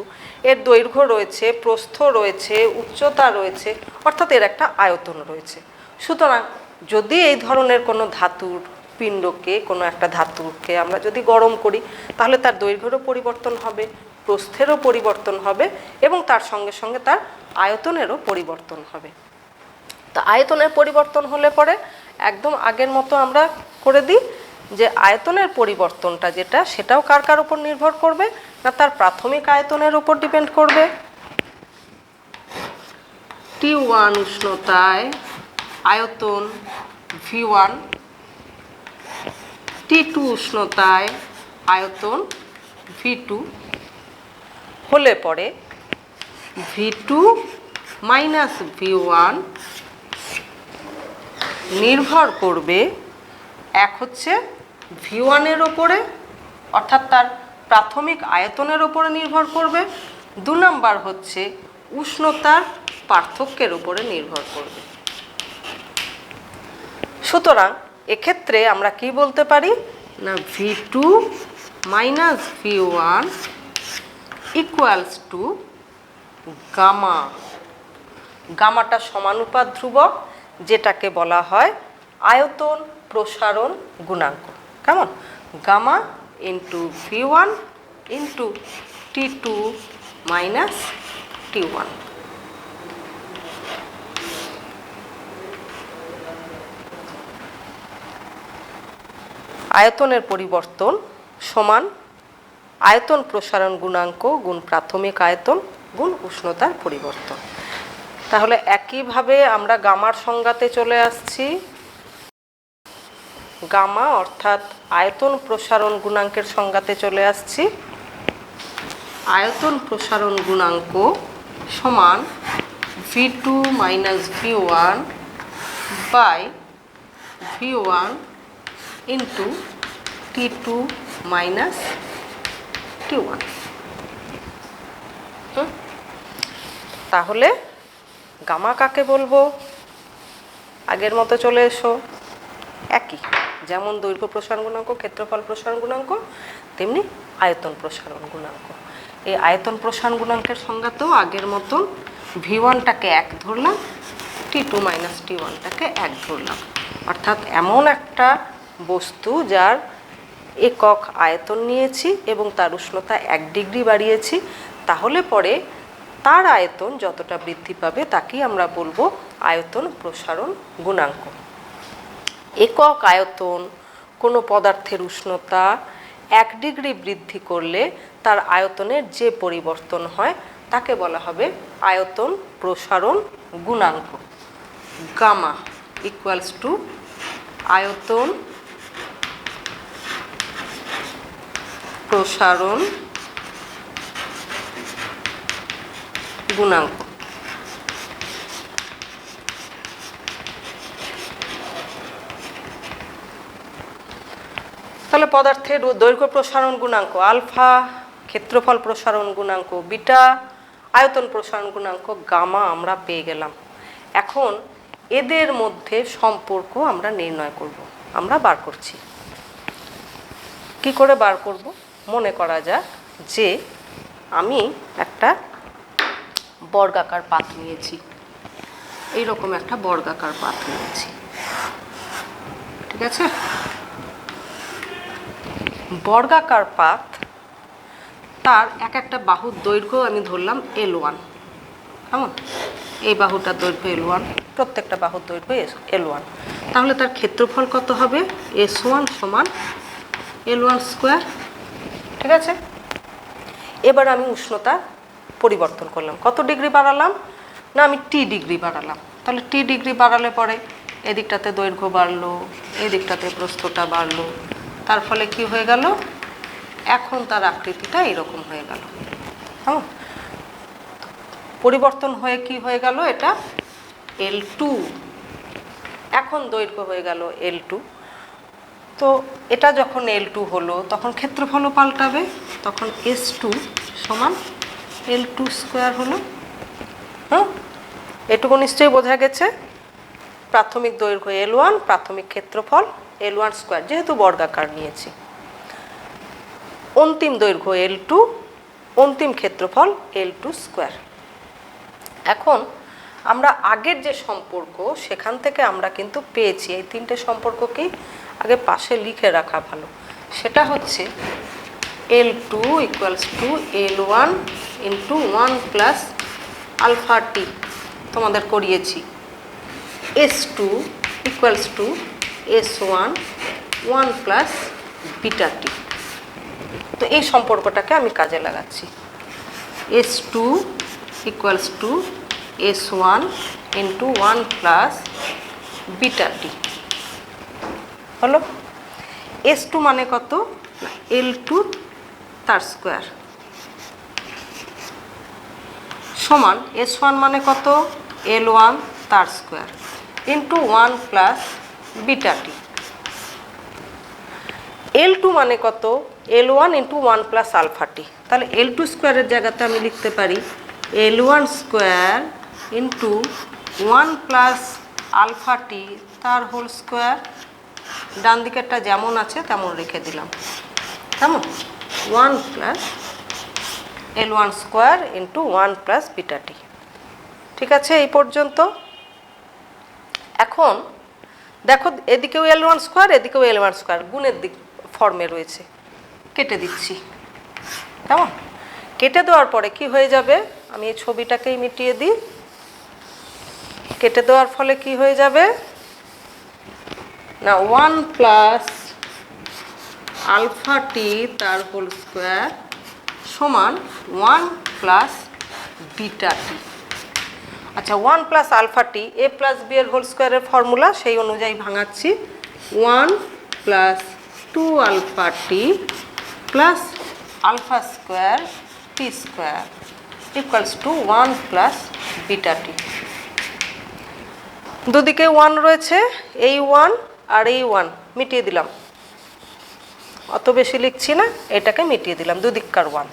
এর দৈর্ঘ্য রয়েছে, প্রস্থ রয়েছে, উচ্চতা রয়েছে, অর্থাৎ এর একটা আয়তন রয়েছে। সুতরাং যদি এই ধরনের কোনো ধাতুর পিণ্ডকে, কোনো একটা ধাতুকে আমরা যদি গরম করি, তাহলে তার দৈর্ঘ্যেরও পরিবর্তন হবে, প্রস্থেরও পরিবর্তন হবে এবং তার সঙ্গে সঙ্গে তার আয়তনেরও পরিবর্তন হবে। তা আয়তনের পরিবর্তন হলে পরে একদম আগের মতো আমরা করে দিই যে আয়তনের পরিবর্তনটা যেটা, সেটাও কার কার উপর নির্ভর করবে না, তার প্রাথমিক আয়তনের উপর ডিপেন্ড করবে। T1 উষ্ণতায় আয়তন V1, T2 উষ্ণতায় আয়তন V2 হলে পরে V2 মাইনাস V1 নির্ভর করবে এক হচ্ছে V1 এর ওপরে, অর্থাৎ তার প্রাথমিক আয়তনের ওপরে নির্ভর করবে। 2 নাম্বার হচ্ছে উষ্ণতার পার্থক্যের উপরে নির্ভর করবে। সুতরাং এক্ষেত্রে আমরা কি বলতে পারি না V2 minus V1 equals to gamma. গামাটা সমানুপাত ধ্রুবক, যেটাকে বলা হয় আয়তন প্রসারণ গুণাঙ্ক। কেমন? Gamma into V1 into T2 minus T1। আয়তনের পরিবর্তন সমান আয়তন প্রসারণ গুণাঙ্ক গুণ প্রাথমিক আয়তন গুণ উষ্ণতার পরিবর্তন। তাহলে একইভাবে আমরা গামার সংজ্ঞাতে চলে আসছি। গামা অর্থাৎ আয়তন প্রসারণ গুণাঙ্কের সংজ্ঞাতে চলে আসছি। আয়তন প্রসারণ গুণাঙ্ক সমান V2 minus V1 by V1 into T2 minus T1। তাহলে গামা কাকে বলবো? আগের মতো চলে এসো। একই, যেমন দৈর্ঘ্য প্রসারণ গুণাঙ্ক, ক্ষেত্রফল প্রসারণ গুণাঙ্ক, তেমনি আয়তন প্রসারণ গুণাঙ্ক। এই আয়তন প্রসারণ গুণাঙ্কের সংজ্ঞাতেও আগের মতন V1টাকে 1 ধরলাম, T2 মাইনাস T1টাকে 1 ধরলাম। অর্থাৎ এমন একটা বস্তু যার একক আয়তন নিয়েছি এবং তার উষ্ণতা 1 ডিগ্রি বাড়িয়েছি, তাহলে পরে তার আয়তন যতটা বৃদ্ধি পাবে তাকেই আমরা বলবো আয়তন প্রসারণ গুণাঙ্ক। একক আয়তন কোনো পদার্থের উষ্ণতা 1 ডিগ্রি বৃদ্ধি করলে তার আয়তনের যে পরিবর্তন হয় তাকে বলা হবে আয়তন প্রসারণ গুণাঙ্ক। গামা ইকুয়ালস টু আয়তন প্রসারণ গুণাঙ্ক। তাহলে পদার্থের দৈর্ঘ্য প্রসারণ গুণাঙ্ক আলফা, ক্ষেত্রফল প্রসারণ গুণাঙ্ক বিটা, আয়তন প্রসারণ গুণাঙ্ক গামা আমরা পেয়ে গেলাম। এখন এদের মধ্যে সম্পর্ক আমরা নির্ণয় করব, আমরা বার করছি। কি করে বার করব? মনে করা যাক যে আমি একটা বর্গাকার পাত নিয়েছি, এইরকম একটা বর্গাকার পাত নিয়েছি, ঠিক আছে? বর্গাকার পাত, তার এক একটা বাহুর দৈর্ঘ্য আমি ধরলাম L1, কেমন? এই বাহুটার দৈর্ঘ্য L1, প্রত্যেকটা বাহুর দৈর্ঘ্য L1। তাহলে তার ক্ষেত্রফল কত হবে? S1 সমান L1 স্কোয়ার, ঠিক আছে? এবার আমি উষ্ণতা পরিবর্তন করলাম, কত ডিগ্রি বাড়ালাম? না আমি T ডিগ্রি বাড়ালাম। তাহলে T ডিগ্রি বাড়ালে পরে এদিকটাতে দৈর্ঘ্য বাড়লো, এই দিকটাতে প্রস্থটা বাড়লো, তার ফলে কি হয়ে গেল? এখন তার আকৃতিটা এরকম হয়ে গেল। হ্যাঁ, পরিবর্তন হয়ে কি হয়ে গেল? এটা L2, এখন দৈর্ঘ্য হয়ে গেল L2। তো এটা যখন L2 হলো তখন ক্ষেত্রফলও পাল্টাবে, তখন S2 সমান L2 স্কোয়ার হলো। হ্যাঁ, এটুকু নিশ্চয়ই বোঝা গেছে। প্রাথমিক দৈর্ঘ্য L1, প্রাথমিক ক্ষেত্রফল L1 স্কোয়ার, যেহেতু বর্গাকার নিয়েছি। অন্তিম দৈর্ঘ্য L2, অন্তিম ক্ষেত্রফল L2 স্কোয়ার। এখন আমরা আগের যে সম্পর্ক সেখান থেকে আমরা কিন্তু পেয়েছি, এই তিনটে সম্পর্ককেই আগে পাশে লিখে রাখা ভালো। সেটা হচ্ছে L2 equals to L1 into 1 plus alpha t, তোমাদের করিয়েছি। S2 equals to S1 1 plus beta t. তো এই সম্পর্কটাকে আমি কাজে লাগাচ্ছি। S2 equals to S1 into 1 plus beta t হলো। S2 মানে কত? L2 তার স্কোয়ার সমান S1 মানে কত, L1 তার স্কোয়ার ইন্টু 1 প্লাস বিটা টি। L2 মানে কত, L1 ইন্টু 1 প্লাস আলফা টি। তাহলে L2 স্কোয়ারের জায়গাতে আমি লিখতে পারি L1 square into 1 plus alpha t তার হোল স্কোয়ার। ডান দিকেরটা যেমন আছে তেমন রেখে দিলাম, কেমন, 1 plus L1 square into 1 plus beta টি। ঠিক আছে এই পর্যন্ত। এখন দেখো এদিকেও L1 স্কোয়ার এদিকেও L1 স্কোয়ার গুণের দিক ফর্মে রয়েছে, কেটে দিচ্ছি, কেমন। কেটে দেওয়ার পরে কি হয়ে যাবে, আমি এই ছবিটাকেই মিটিয়ে দিই। কেটে দেওয়ার ফলে কি হয়ে যাবে না, 1 প্লাস আলফা টি তার হোল স্কোয়ার সমান 1 প্লাস বিটা টি। আচ্ছা 1 plus alpha t A plus B এর হোল স্কোয়ারের ফর্মুলা, সেই অনুযায়ী ভাঙাচ্ছি। 1 plus 2 alpha t plus alpha square t square equals to 1 plus beta t. দুদিকে 1 রয়েছে, এই 1 আর এই 1 মিটিয়ে দিলাম, অত বেশি লিখছি না, এটাকে মিটিয়ে দিলাম, দুদিককার 1।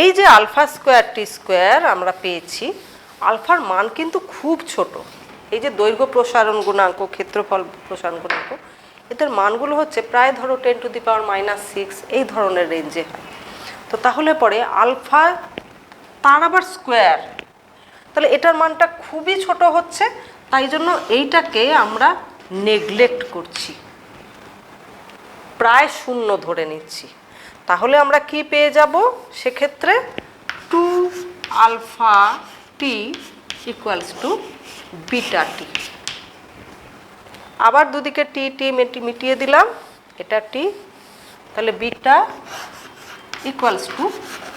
এই যে আলফা স্কোয়ার টি স্কোয়ার আমরা পেয়েছি, আলফার মান কিন্তু খুব ছোট। এই যে দৈর্ঘ্য প্রসারণ গুণাঙ্ক, ক্ষেত্রফল প্রসারণ গুণাঙ্ক, এদের মানগুলো হচ্ছে প্রায় ধরো 10⁻⁶ এই ধরনের রেঞ্জে হয়। তো তাহলে পরে আলফা তার আবার স্কোয়ার, তাহলে এটার মানটা খুবই ছোট হচ্ছে, তাই জন্য এইটাকে আমরা নেগলেক্ট করছি, প্রায় শূন্য ধরে নিচ্ছি। তাহলে আমরা কি পেয়ে যাব সেক্ষেত্রে, 2 alpha t equals to beta t. আবার দুদিকে টি টি মিটিয়ে দিলাম, এটা টি, তাহলে বিটা ইকুয়ালস টু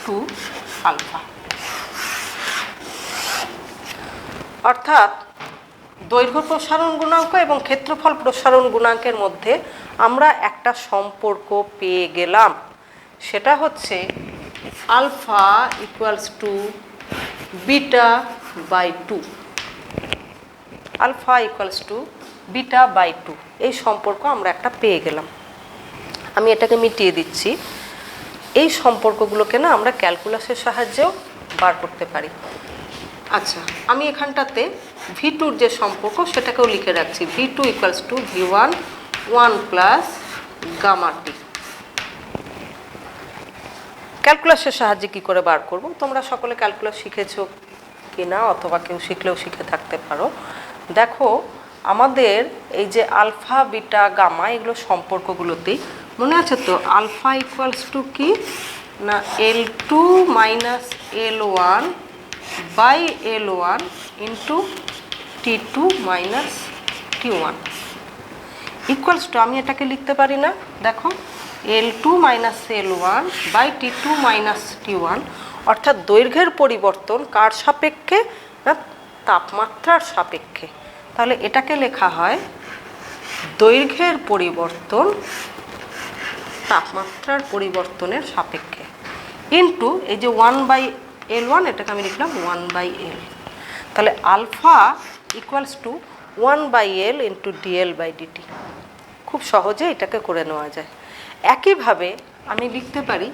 2 আলফা। অর্থাৎ দৈর্ঘ্য প্রসারণ গুণাঙ্ক এবং ক্ষেত্রফল প্রসারণ গুণাঙ্কের মধ্যে আমরা একটা সম্পর্ক পেয়ে গেলাম, সেটা হচ্ছে alpha equals to beta by 2। Alpha equals to beta by 2, এই সম্পর্ক আমরা একটা পেয়ে গেলাম। আমি এটাকে মিটিয়ে দিচ্ছি। এই সম্পর্কগুলোকে না আমরা ক্যালকুলাসের সাহায্যেও বার করতে পারি। আচ্ছা আমি এখানটাতে V2-র যে সম্পর্ক সেটাকেও লিখে রাখছি, V2 equals to V1 1 plus gamma T. ক্যালকুলাসের সাহায্যে কি করে বার করব, তোমরা সকলে ক্যালকুলাস শিখেছো কি না, অথবা কেউ শিখলেও শিখে থাকতে পারো। দেখো আমাদের এই যে আলফা বিটা গামা এগুলো সম্পর্কগুলোতেই মনে আছে তো, আলফা ইকুয়ালস টু কি না L2 minus L1 by L1 into T2 minus T1 equals to, আমি এটাকে লিখতে পারি না, দেখো L2 minus L1 by T2 minus T1, অর্থাৎ দৈর্ঘ্যের পরিবর্তন কার সাপেক্ষে না, তাপমাত্রার সাপেক্ষে। তাহলে এটাকে লেখা হয় দৈর্ঘ্যের পরিবর্তন তাপমাত্রার পরিবর্তনের সাপেক্ষে ইন্টু এই যে 1 বাই L1, এটাকে আমি লিখলাম 1 বাই L। তাহলে alpha equals to 1 by L into dL by dt. খুব সহজে এটাকে করে নেওয়া যায়। একইভাবে আমি লিখতে পারি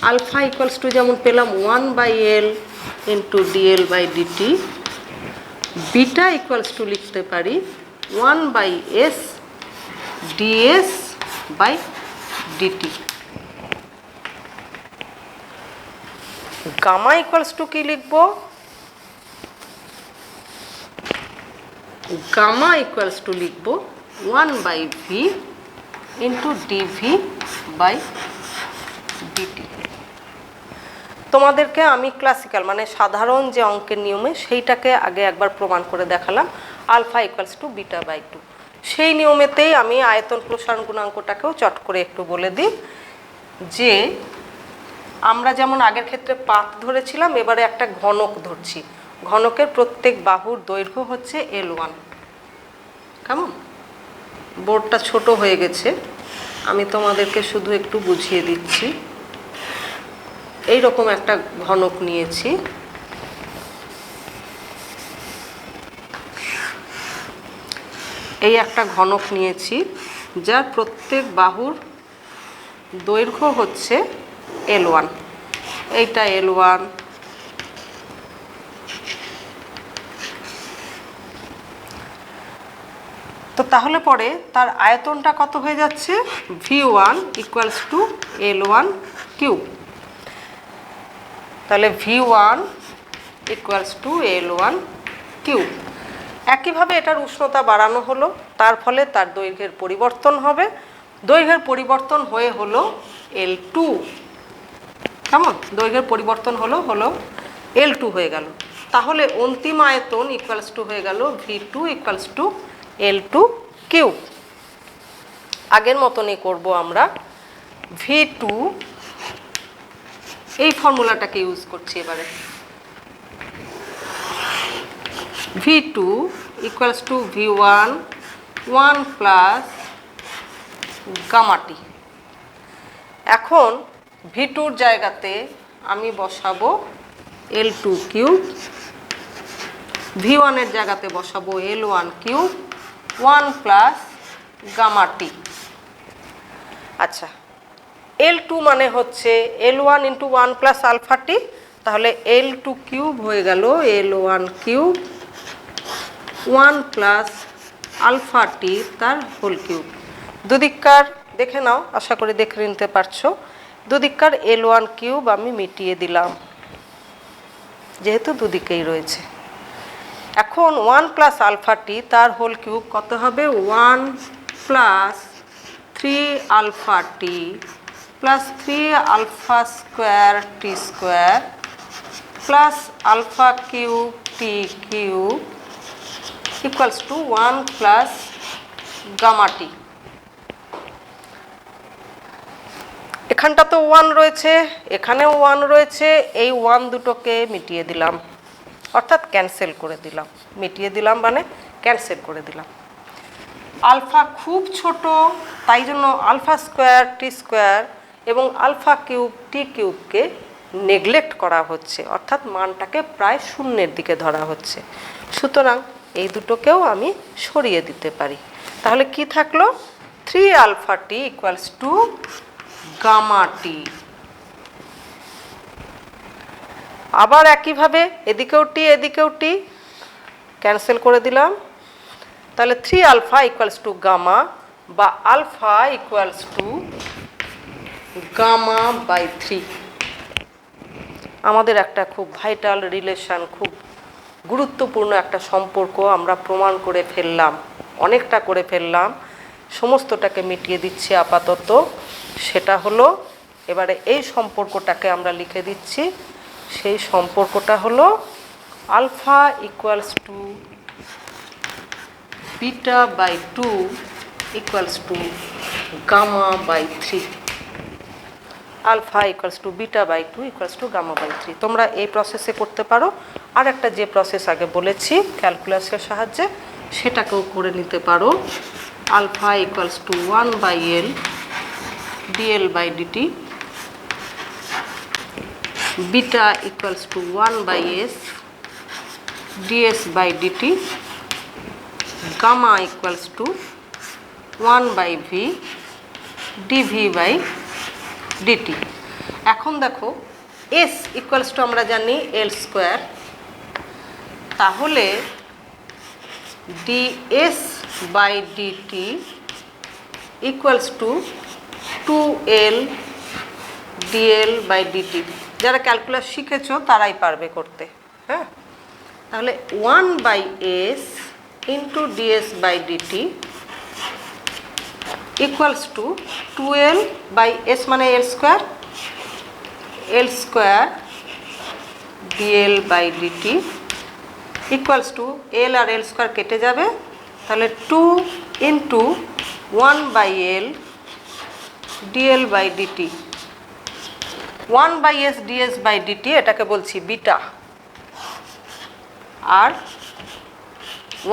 আলফা ইকুয়ালস টু, যেমন পেলাম 1 by L into dL by dt, beta equals to লিখতে পারি 1 by S dS by dt. Gamma equals to কি লিখব, গামা ইকুয়ালস টু লিখব 1 by V into dV by dt. তোমাদেরকে আমি ক্লাসিক্যাল মানে সাধারণ যে অঙ্কের নিয়মে সেইটাকে আগে একবার প্রমাণ করে দেখালাম, alpha equals to beta by 2। সেই নিয়মেতেই আমি আয়তন প্রসারণ গুণাঙ্কটাকেও চট করে একটু বলে দিই, যে আমরা যেমন আগের ক্ষেত্রে পাত ধরেছিলাম, এবারে একটা ঘনক ধরছি। ঘনকের প্রত্যেক বাহুর দৈর্ঘ্য হচ্ছে L1। কেমন, বোর্ডটা ছোট হয়ে গেছে, আমি তোমাদেরকে শুধু একটু বুঝিয়ে দিচ্ছি। এই রকম একটা ঘনক নিয়েছি, এই একটা ঘনক নিয়েছি যার প্রত্যেক বাহুর দৈর্ঘ্য হচ্ছে L1। এইটা L1, তো তাহলে পরে তার আয়তনটা কত হয়ে যাচ্ছে? V1 equals to L1 cube. তাহলে V1 equals to L1 cube. একইভাবে এটার উষ্ণতা বাড়ানো হলো, তার ফলে তার দৈর্ঘ্যের পরিবর্তন হবে। দৈর্ঘ্যের পরিবর্তন হয়ে হলো L2। কেমন? দৈর্ঘ্যের পরিবর্তন হলো L2 হয়ে গেল। তাহলে অন্তিম আয়তন ইকুয়ালস টু হয়ে গেল V2 equals to L2 cube. আগের মতনই করব আমরা। V2, এই ফর্মুলাটাকে ইউজ করছি এবারে। V2 equals to V1 1 plus gamma t. এখন V2-র জায়গাতে আমি বসাবো L2 কিউব, V1-এর জায়গাতে বসাবো L1 কিউব 1 প্লাস গামা টি। আচ্ছা, L2 মানে হচ্ছে L1 ইন্টু 1 প্লাস আলফা টি, তাহলে L2 কিউব হয়ে গেল L1 cube 1 plus alpha t তার হোল কিউব। দুদিককার দেখে নাও, আশা করি দেখে নিতে পারছো। দুদিককার L1 কিউব আমি মিটিয়ে দিলাম, যেহেতু দুদিকেই রয়েছে। এখন 1 প্লাস আলফা টি তার হোল কিউব কত হবে? 1 plus 3 alpha t plus 3 alpha square t square plus alpha cube t cube equals to 1 plus gamma t. এখানটা তো 1 রয়েছে, এখানেও 1 রয়েছে, এই 1 দুটোকে মিটিয়ে দিলাম, অর্থাৎ ক্যান্সেল করে দিলাম। মিটিয়ে দিলাম মানে ক্যান্সেল করে দিলাম। আলফা খুব ছোট, তাই জন্য আলফা স্কোয়ার টি স্কোয়ার এবং আলফা কিউব টি কিউবকে নেগলেক্ট করা হচ্ছে, অর্থাৎ মানটাকে প্রায় শূন্যের দিকে ধরা হচ্ছে। সুতরাং এই দুটোকেও আমি সরিয়ে দিতে পারি। তাহলে কি থাকলো? 3 alpha t equals to gamma t. আবার একইভাবে এদিকেও টি এদিকেও টি, ক্যান্সেল করে দিলাম। তাহলে 3 আলফা ইকুয়ালস টু গামা বা alpha equals to gamma by 3। আমাদের একটা খুব ভাইটাল রিলেশন, খুব গুরুত্বপূর্ণ একটা সম্পর্ক আমরা প্রমাণ করে ফেললাম, অনেকটা করে ফেললাম। সমস্তটাকে মিটিয়ে দিচ্ছি আপাতত। সেটা হলো, এবারে এই সম্পর্কটাকে আমরা লিখে দিচ্ছি। সেই সম্পর্কটা হলো alpha equals to beta by 2 equals to gamma by 3। Alpha equals to beta by 2 equals to gamma by 3। তোমরা এই প্রসেসে করতে পারো। আর একটা যে প্রসেস আগে বলেছি ক্যালকুলাসের সাহায্যে, সেটাকেও করে নিতে পারো। Alpha equals to 1 by L DL by dt, beta equals to 1 by S DS by dt, gamma equals to 1 by V dV by dt. এখন দেখো এস ইকুয়ালস টু আমরা জানি এল স্কোয়ার, তাহলে dS by DT equals to 2L dL by dt. যারা calculus শিখেছো তারাই পারবে করতে। হ্যাঁ, তাহলে 1 by S into dS by DT equals to 2L by S মানে L square, L square D L by DT equals to L আর L square কেটে যাবে, তাহলে 2 into 1 by L DL by D T. 1 by S DS by D T এটাকে বলছি beta, আর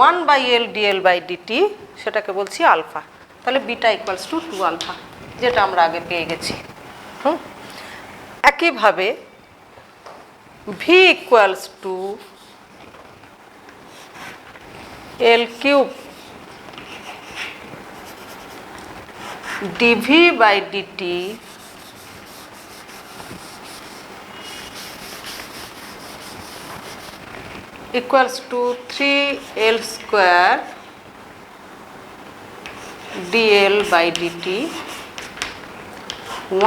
1 by L DL by D T সেটাকে বলছি আলফা। তাহলে বিটা ইকুয়ালস টু 2 আলফা। যেটা আমরা আগে পেয়ে গেছি। একইভাবে V equals to L cube dV by dt equals to 3L square dl by dt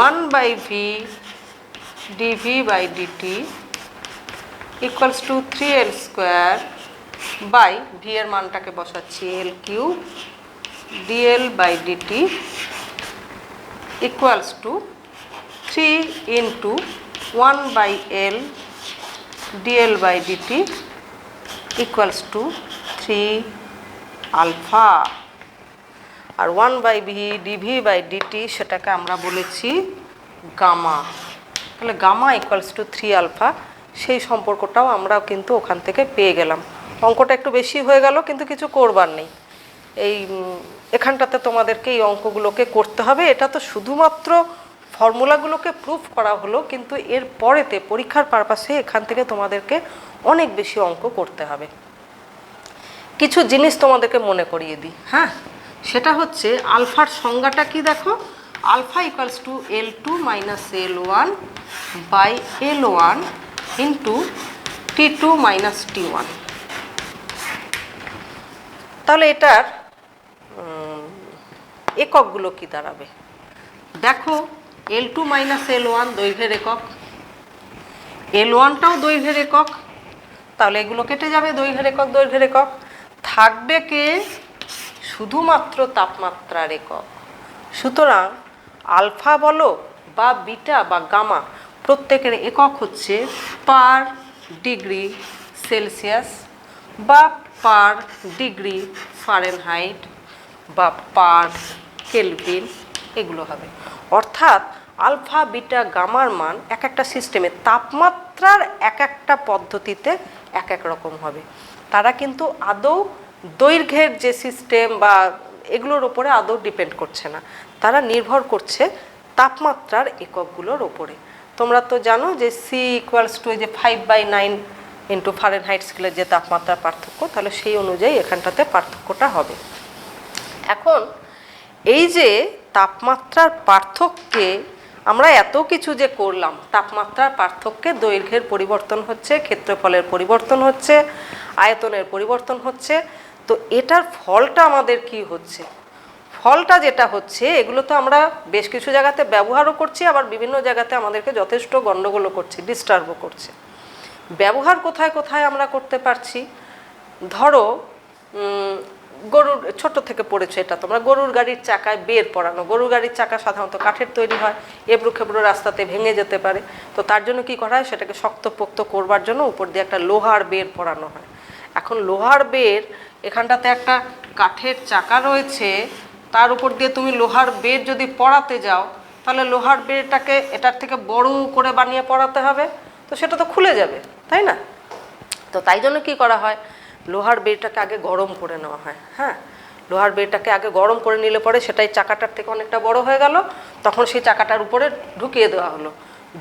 1 by v dv by dt equals to 3L square by v এর মানটাকে বসাচ্ছি L cube dl by dt equals to 3 into 1 by L dl by dt equals to 3 alpha আর 1 by v dv by dt সেটাকে আমরা বলেছি gamma. তাহলে gamma equals two 3 alpha, সেই সম্পর্কটাও আমরা কিন্তু ওখান থেকে পেয়ে গেলাম। অঙ্কটা একটু বেশি হয়ে গেল, কিন্তু কিছু করবার নেই। এই এখানটাতে তোমাদেরকে এই অঙ্কগুলোকে করতে হবে। এটা তো শুধুমাত্র ফর্মুলাগুলোকে প্রুফ করা হলো, কিন্তু এর পরেতে পরীক্ষার পারপাসে এখান থেকে তোমাদেরকে অনেক বেশি অঙ্ক করতে হবে। কিছু জিনিস তোমাদেরকে মনে করিয়ে দিই। হ্যাঁ, সেটা হচ্ছে আলফার সংজ্ঞাটা কি দেখো, alpha equals to L2 minus L1 by L1 into T2 minus T1। তাহলে এটার এককগুলো কি দাঁড়াবে দেখো, L2 মাইনাস L1 দৈর্ঘ্যের একক, L1টাও দৈর্ঘ্যের একক, তাহলে এগুলো কেটে যাবে, দৈর্ঘ্যের একক দৈর্ঘ্যের একক। থাকবে কে, শুধুমাত্র তাপমাত্রার একক। সুতরাং আলফা বলো বা বিটা বা গামা প্রত্যেকের একক হচ্ছে পার ডিগ্রি সেলসিয়াস বা পার ডিগ্রি ফারেনহাইট বা পার কেলভিন, এগুলো হবে। অর্থাৎ আলফা বিটা গামার মান এক একটা সিস্টেমে তাপমাত্রার এক একটা পদ্ধতিতে এক এক রকম হবে। তারা কিন্তু আদৌ দৈর্ঘ্যের যে সিস্টেম বা এগুলোর ওপরে আদৌ ডিপেন্ড করছে না, তারা নির্ভর করছে তাপমাত্রার এককগুলোর ওপরে। তোমরা তো জানো যে সি ইকুয়ালস টু যে 5/9 ইন্টু ফারেনহাইট স্কেলের যে তাপমাত্রার পার্থক্য, তাহলে সেই অনুযায়ী এখানটাতে পার্থক্যটা হবে। এখন এই যে তাপমাত্রার পার্থক্যে আমরা এত কিছু যে করলাম, তাপমাত্রার পার্থক্যে দৈর্ঘ্যের পরিবর্তন হচ্ছে, ক্ষেত্রফলের পরিবর্তন হচ্ছে, আয়তনের পরিবর্তন হচ্ছে, তো এটার ফলটা আমাদের কি হচ্ছে, ফলটা যেটা হচ্ছে, এগুলো তো আমরা বেশ কিছু জায়গাতে ব্যবহারও করছি, আবার বিভিন্ন জায়গাতে আমাদেরকে যথেষ্ট গণ্ডগোলও করছি, ডিস্টার্বও করছে। ব্যবহার কোথায় কোথায় আমরা করতে পারছি, ধরো গরুর, ছোট থেকে পড়েছো এটা তোমরা, গরুর গাড়ির চাকায় বের পরানো। গরুর গাড়ির চাকা সাধারণত কাঠের তৈরি হয়, এবড়ো খেবড়ো রাস্তাতে ভেঙে যেতে পারে, তো তার জন্য কি করা হয়, সেটাকে শক্তপোক্ত করবার জন্য উপর দিয়ে একটা লোহার বের পরানো হয়। এখন লোহার বের, এখানটাতে একটা কাঠের চাকা রয়েছে, তার উপর দিয়ে তুমি লোহার বের যদি পরাতে যাও, তাহলে লোহার বেরটাকে এটার থেকে বড় করে বানিয়ে পরাতে হবে, তো সেটা তো খুলে যাবে, তাই না? তো তাই জন্য কি করা হয়, লোহার বেরটাকে আগে গরম করে নেওয়া হয়। হ্যাঁ, লোহার বেরটাকে আগে গরম করে নিলে পরে সেটাই চাকাটার থেকে অনেকটা বড় হয়ে গেল, তখন সেই চাকাটার উপরে ঢুকিয়ে দেওয়া হলো।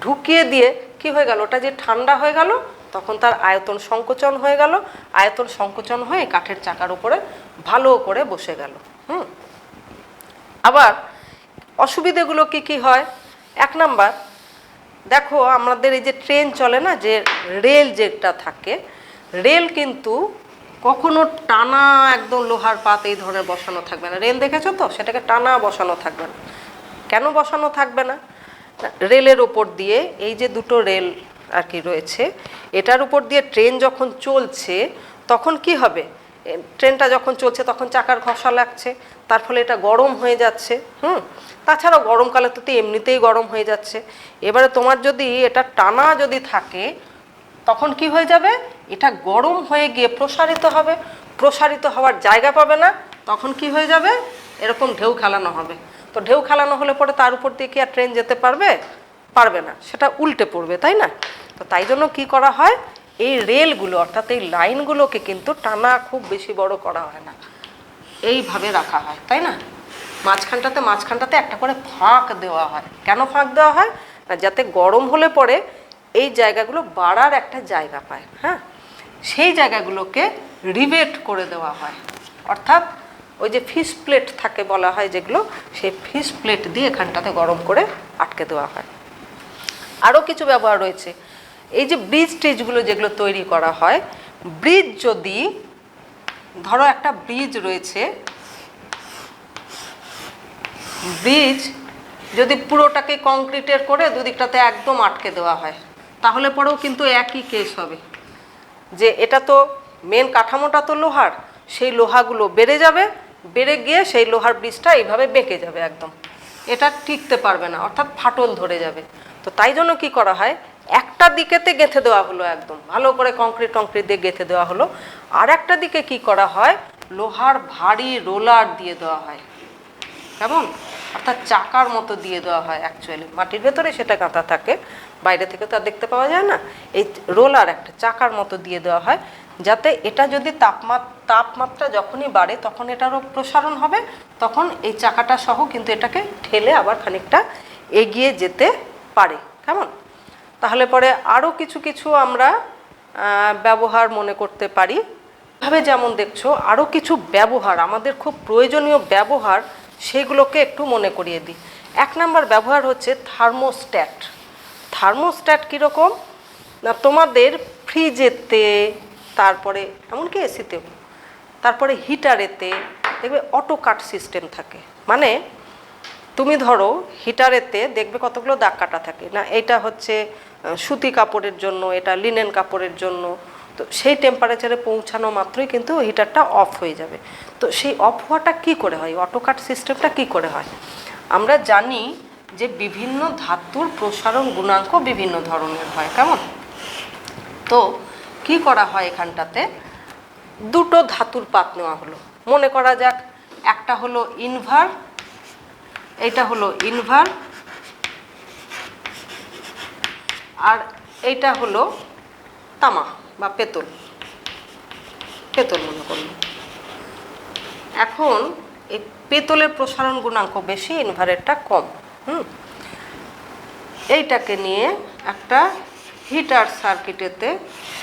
ঢুকিয়ে দিয়ে কি হয়ে গেল, ওটা যে ঠান্ডা হয়ে গেল, তখন তার আয়তন সংকোচন হয়ে গেল, আয়তন সংকোচন হয়ে কাঠের চাকার উপরে ভালো করে বসে গেল। আবার অসুবিধেগুলো কি কি হয়, এক নাম্বার দেখো, আমাদের এই যে ট্রেন চলে না, যে রেল যেটা থাকে, রেল কিন্তু কখনো টানা একদম লোহার পাত এই ধরনের বসানো থাকবে না। রেল দেখেছো তো, সেটাকে টানা বসানো থাকবে না। কেন বসানো থাকবে না, রেলের ওপর দিয়ে এই যে দুটো রেল আর কি রয়েছে, এটার উপর দিয়ে ট্রেন যখন চলছে তখন কি হবে, ট্রেনটা যখন চলছে তখন চাকার ঘষা লাগছে, তার ফলে এটা গরম হয়ে যাচ্ছে। তাছাড়াও গরমকালে তো এমনিতেই গরম হয়ে যাচ্ছে। এবারে তোমার যদি এটা টানা যদি থাকে, তখন কি হয়ে যাবে, এটা গরম হয়ে গিয়ে প্রসারিত হবে, প্রসারিত হওয়ার জায়গা পাবে না, তখন কি হয়ে যাবে, এরকম ঢেউ খেলানো হবে। তো ঢেউ খেলানো হলে পরে তার উপর দিয়ে কি আর ট্রেন যেতে পারবে, পারবে না, সেটা উল্টে পড়বে, তাই না? তো তাই জন্য কি করা হয়, এই রেলগুলো অর্থাৎ এই লাইনগুলোকে কিন্তু টানা খুব বেশি বড় করা হয় না, এইভাবে রাখা হয়, তাই না? মাঝখানটাতে একটা করে ফাঁক দেওয়া হয়। কেন ফাঁক দেওয়া হয়? না, যাতে গরম হলে পরে এই জায়গাগুলো বাড়ার একটা জায়গা পায়। হ্যাঁ, সেই জায়গাগুলোকে রিভেট করে দেওয়া হয়, অর্থাৎ ওই যে ফিশ প্লেট থাকে বলা হয় যেগুলো, সেই ফিশ প্লেট দিয়ে এখানটাতে গরম করে আটকে দেওয়া হয়। আরও কিছু ব্যবহার রয়েছে। এই যে ব্রিজ টিজগুলো যেগুলো তৈরি করা হয়, ব্রিজ যদি ধরো একটা ব্রিজ রয়েছে, ব্রিজ যদি পুরোটাকে কংক্রিটের করে দুদিকটাতে একদম আটকে দেওয়া হয়, তাহলে পরেও কিন্তু একই কেস হবে, যে এটা তো মেন কাঠামোটা তো লোহার, সেই লোহাগুলো বেড়ে যাবে, বেড়ে গিয়ে সেই লোহার ব্রিজটা এইভাবে বেঁকে যাবে, একদম এটা টিকতে পারবে না, অর্থাৎ ফাটল ধরে যাবে। তো তাই জন্য কি করা হয়, একটা দিকেতে গেঁথে দেওয়া হলো, একদম ভালো করে কংক্রিট দিয়ে গেঁথে দেওয়া হলো, আর একটা দিকে কি করা হয়, লোহার ভারী রোলার দিয়ে দেওয়া হয়। কেমন? অর্থাৎ চাকার মতো দিয়ে দেওয়া হয়। অ্যাকচুয়ালি মাটির ভেতরে সেটা গাঁথা থাকে, বাইরে থেকে তো আর দেখতে পাওয়া যায় না। এই রোলার একটা চাকার মতো দিয়ে দেওয়া হয়, যাতে এটা যদি তাপমাত্রা যখনই বাড়ে তখন এটারও প্রসারণ হবে, তখন এই চাকাটা সহ কিন্তু এটাকে ঠেলে আবার খানিকটা এগিয়ে যেতে পারে। কেমন? তাহলে পরে আরও কিছু কিছু আমরা ব্যবহার মনে করতে পারি। এভাবে যেমন দেখছো আরও কিছু ব্যবহার, আমাদের খুব প্রয়োজনীয় ব্যবহার, সেগুলোকে একটু মনে করিয়ে দিই। 1 নম্বর ব্যবহার হচ্ছে থার্মোস্ট্যাট। থার্মোস্ট্যাট কীরকম না, তোমাদের ফ্রিজেতে, তারপরে এমনকি এসিতেও, তারপরে হিটারেতে দেখবে অটো কাট সিস্টেম থাকে। মানে তুমি ধরো হিটারেতে দেখবে কতগুলো দাগ কাটা থাকে না, এইটা হচ্ছে সুতি কাপড়ের জন্য, এটা লিনেন কাপড়ের জন্য। তো সেই টেম্পারেচারে পৌঁছানো মাত্রই কিন্তু হিটারটা অফ হয়ে যাবে। তো সেই অফ হওয়াটা কী করে হয়, অটো কাট সিস্টেমটা কী করে হয়? আমরা জানি যে বিভিন্ন ধাতুর প্রসারণ গুণাঙ্ক বিভিন্ন ধরনের হয়। কেমন? তো কি করা হয়, এখানটাতে দুটো ধাতুর পাত নেওয়া হলো, মনে করা যাক একটা হলো ইনভার, এইটা হলো ইনভার, আর এইটা হলো তামা বা পেতল মনে করল। এখন এই পেতলের প্রসারণ গুণাঙ্ক বেশি, ইনভারেরটা কম। এইটাকে নিয়ে একটা হিটার সার্কিটেতে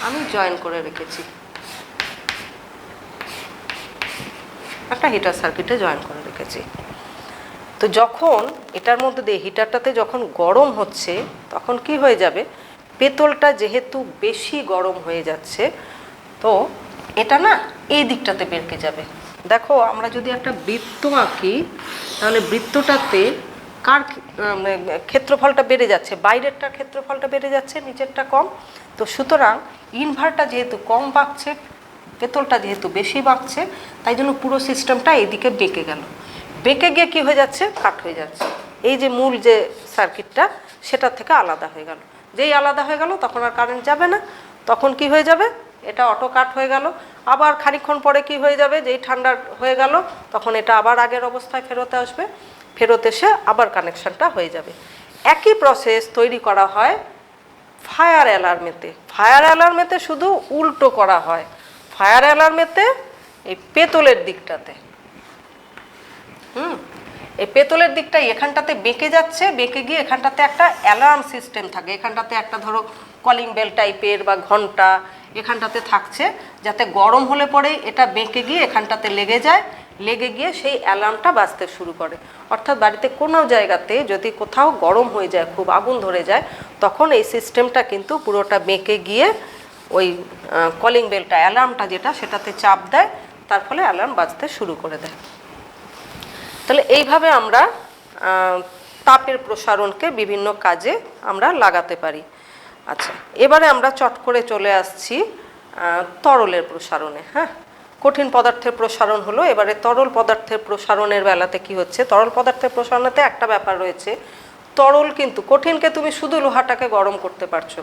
আমি জয়েন করে রেখেছি, একটা হিটার সার্কিটে জয়েন করে রেখেছি। তো যখন এটার মধ্যে দিয়ে হিটারটাতে যখন গরম হচ্ছে, তখন কি হয়ে যাবে, পেতলটা যেহেতু বেশি গরম হয়ে যাচ্ছে, তো এটা না এই দিকটাতে বেরকে যাবে। দেখো আমরা যদি একটা বৃত্ত আঁকি, তাহলে বৃত্তটাতে কার ক্ষেত্রফলটা বেড়ে যাচ্ছে, বাইরেরটার ক্ষেত্রফলটা বেড়ে যাচ্ছে, নিচেরটা কম। তো সুতরাং ইনভারটা যেহেতু কম বাঁকছে, পেতলটা যেহেতু বেশি বাঁকছে, তাই জন্য পুরো সিস্টেমটা এইদিকে বেঁকে গেল। বেঁকে গিয়ে কী হয়ে যাচ্ছে, কাট হয়ে যাচ্ছে। এই যে মূল যে সার্কিটটা, সেটা থেকে আলাদা হয়ে গেল। যেই আলাদা হয়ে গেল তখন আর কারেন্ট যাবে না, তখন কি হয়ে যাবে, এটা অটো কাট হয়ে গেল। আবার খানিকক্ষণ পরে কি হয়ে যাবে, যেই ঠান্ডা হয়ে গেল তখন এটা আবার আগের অবস্থায় ফেরত আসবে, ফেরত এসে আবার কানেকশানটা হয়ে যাবে। একই প্রসেস তৈরি করা হয় ফায়ার অ্যালার্মেতে। ফায়ার অ্যালার্মেতে শুধু উল্টো করা হয়। ফায়ার অ্যালার্মেতে এই পেতলের দিকটাতে, এই পেতলের দিকটা এখানটাতে বেঁকে যাচ্ছে, বেঁকে গিয়ে এখানটাতে একটা অ্যালার্ম সিস্টেম থাকে, এখানটাতে একটা ধরো কলিং বেল টাইপের বা ঘন্টা এখানটাতে থাকছে, যাতে গরম হলে পরেই এটা বেঁকে গিয়ে এখানটাতে লেগে যায়, লেগে গিয়ে সেই অ্যালার্মটা বাজতে শুরু করে। অর্থাৎ বাড়িতে কোনো জায়গাতে যদি কোথাও গরম হয়ে যায়, খুব আগুন ধরে যায়, তখন এই সিস্টেমটা কিন্তু পুরোটা বেঁকে গিয়ে ওই কলিং বেলটা, অ্যালার্মটা যেটা, সেটাতে চাপ দেয়, তার ফলে অ্যালার্ম বাজতে শুরু করে দেয়। তাহলে এইভাবে আমরা তাপের প্রসারণকে বিভিন্ন কাজে আমরা লাগাতে পারি। আচ্ছা, এবারে আমরা চট করে চলে আসছি তরলের প্রসারণে। হ্যাঁ, কঠিন পদার্থের প্রসারণ হলো, এবারে তরল পদার্থের প্রসারণের বেলাতে কি হচ্ছে, তরল পদার্থের প্রসারণেতে একটা ব্যাপার রয়েছে, তরল কিন্তু, কঠিনকে তুমি শুধু লোহাটাকে গরম করতে পারছো,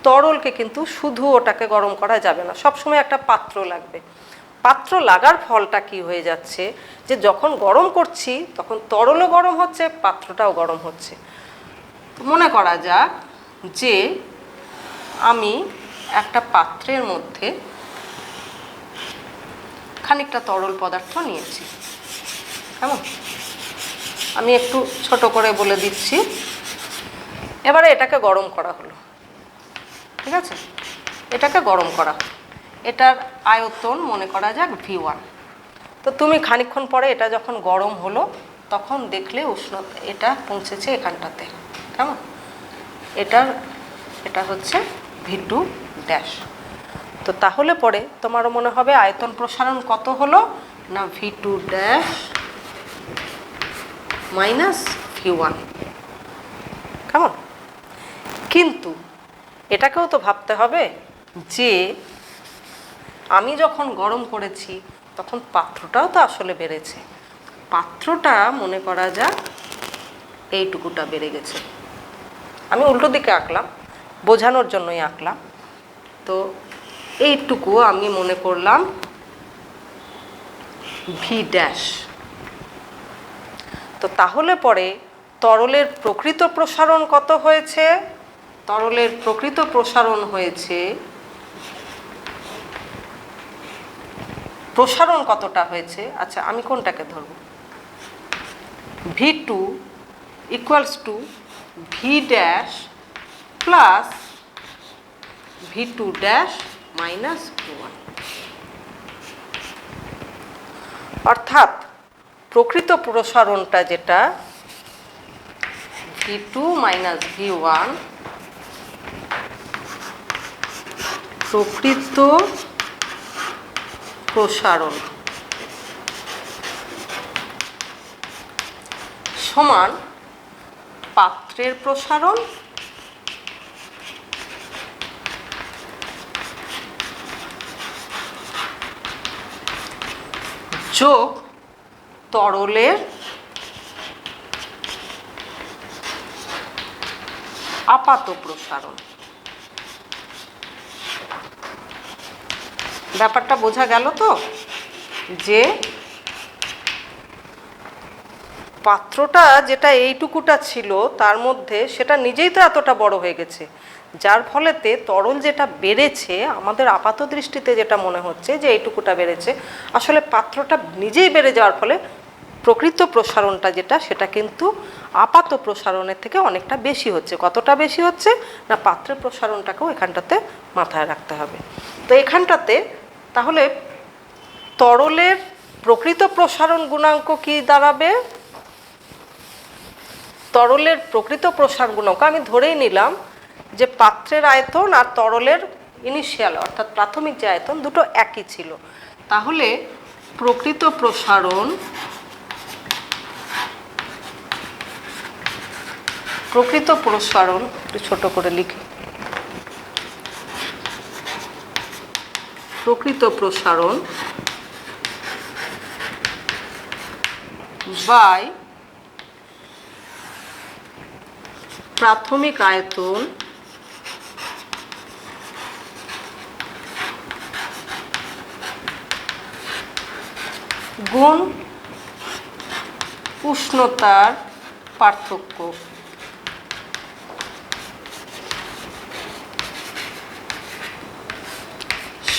তরলকে কিন্তু শুধু ওটাকে গরম করা যাবে না, সবসময় একটা পাত্র লাগবে। পাত্র লাগার ফলটা কি হয়ে যাচ্ছে, যে যখন গরম করছি তখন তরলও গরম হচ্ছে, পাত্রটাও গরম হচ্ছে। মনে করা যাক যে আমি একটা পাত্রের মধ্যে খানিকটা তরল পদার্থ নিয়েছি, কেমন, আমি একটু ছোট করে বলে দিচ্ছি। এবারে এটাকে গরম করা হলো, ঠিক আছে, এটাকে গরম করা হলো। এটার আয়তন মনে করা যাক V1। তো তুমি খানিকক্ষণ পরে এটা যখন গরম হলো তখন দেখলে উষ্ণতা এটা পৌঁছেছে এখানটাতে, কেমন, এটা হচ্ছে V2 ড্যাশ। তো তাহলে পরে তোমার মনে হবে আয়তন প্রসারণ কত হলো না V2 ড্যাশ মাইনাস V1, কেমন। কিন্তু এটাকেও তো ভাবতে হবে যে আমি যখন গরম করেছি তখন পাত্রটাও তো আসলে বেড়েছে। পাত্রটা মনে করা যাক এইটুকুটা বেড়ে গেছে। আমি উল্টো দিকে আঁকলাম, বোঝানোর জন্যই আঁকলাম। তো এইটুকু আমি মনে করলাম V ড্যাশ। তো তাহলে পরে তরলের প্রকৃত প্রসারণ কত হয়েছে? তরলের প্রকৃত প্রসারণ হয়েছে, প্রসারণ কতটা হয়েছে, আচ্ছা আমি কোনটাকে ধরব, V2 equals two V dash plus V2 dash minus V1। অর্থাৎ প্রকৃত প্রসারণটা যেটা V2 মাইনাস V1, প্রকৃত প্রসারণ সমান পাত্রের প্রসারণ যোগ তরলের আপাত প্রসারণ। ব্যাপারটা বোঝা গেল তো, যে পাত্রটা যেটা এইটুকুটা ছিল তার মধ্যে সেটা নিজেই তো এতটা বড় হয়ে গেছে, যার ফলেতে তরল যেটা বেড়েছে আমাদের আপাত দৃষ্টিতে যেটা মনে হচ্ছে যে এইটুকুটা বেড়েছে, আসলে পাত্রটা নিজেই বেড়ে যাওয়ার ফলে প্রকৃত প্রসারণটা যেটা সেটা কিন্তু আপাত প্রসারণের থেকে অনেকটা বেশি হচ্ছে। কতটা বেশি হচ্ছে না পাত্রের প্রসারণটাকেও এখানটাতে মাথায় রাখতে হবে। তো এখানটাতে তাহলে তরলের প্রকৃত প্রসারণ গুণাঙ্ক কি দাঁড়াবে? তরলের প্রকৃত প্রসারণ গুণাঙ্ক আমি ধরেই নিলাম যে পাত্রের আয়তন আর তরলের ইনিশিয়াল অর্থাৎ প্রাথমিক যে আয়তন দুটো একই ছিল। তাহলে প্রকৃত প্রসারণ একটু ছোট করে লিখি, প্রকৃত প্রসারণ বাই প্রাথমিক আয়তন গুণ উষ্ণতার পার্থক্য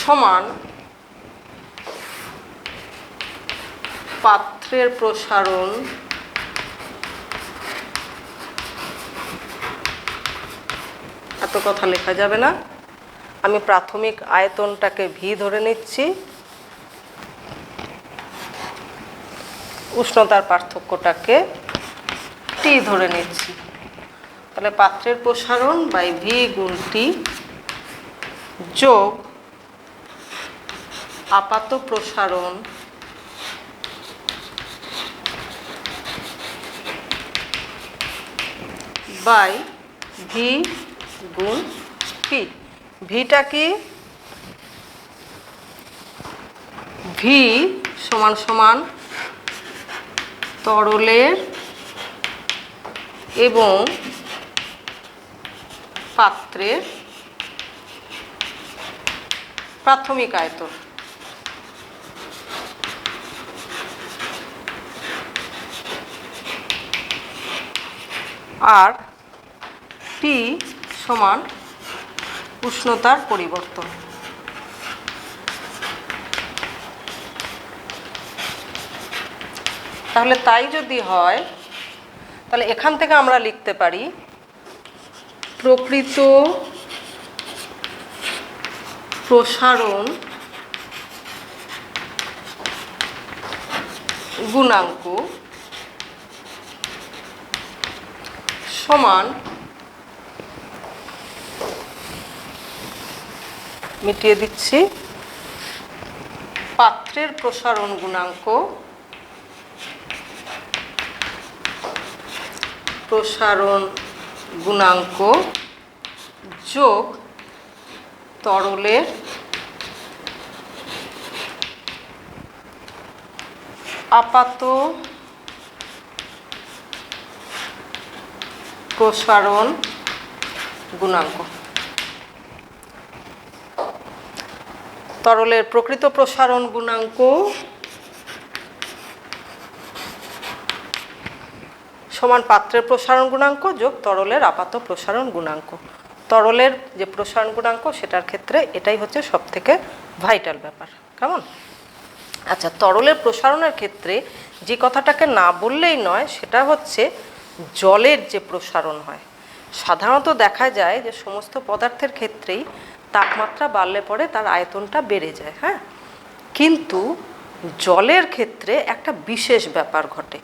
সমান পাত্রের প্রসারণ এত কথা লেখা যাবে না, আমি প্রাথমিক আয়তনটাকে V ধরে নিচ্ছি, উষ্ণতার পার্থক্যটাকে T ধরে নিচ্ছি। তাহলে পাত্রের প্রসারণ বাই V গুণ T যোগ আপাত প্রসারণ বাই V গুণ P। ভিটা কি? V সমান সমান তরলের এবং পাত্রের প্রাথমিক আয়তন। আর T সমান উষ্ণতার পরিবর্তন। তাহলে তাই যদি হয় তাহলে এখান থেকে আমরা লিখতে পারি প্রকৃত প্রসারণ গুণাঙ্ক সমান মিটিয়ে দিচ্ছি পাত্রের প্রসারণ গুণাঙ্ক যোগ তরলের আপাত প্রসারণ গুণাঙ্ক। তরলের প্রকৃত প্রসারণ গুণাঙ্ক সমান পাত্রের প্রসারণ গুণাঙ্ক যোগ তরলের আপাত প্রসারণ গুণাঙ্ক। তরলের যে প্রসারণ গুণাঙ্ক সেটার ক্ষেত্রে এটাই হচ্ছে সবথেকে ভাইটাল ব্যাপার। কেমন? আচ্ছা, তরলের প্রসারণের ক্ষেত্রে যে কথাটাকে না বললেই নয় সেটা হচ্ছে জলের যে প্রসারণ হয়। সাধারণত দেখা যায় যে সমস্ত পদার্থের ক্ষেত্রেই তাপমাত্রা বাড়লে পরে তার আয়তনটা বেড়ে যায়, হ্যাঁ, কিন্তু জলের ক্ষেত্রে একটা বিশেষ ব্যাপার ঘটে।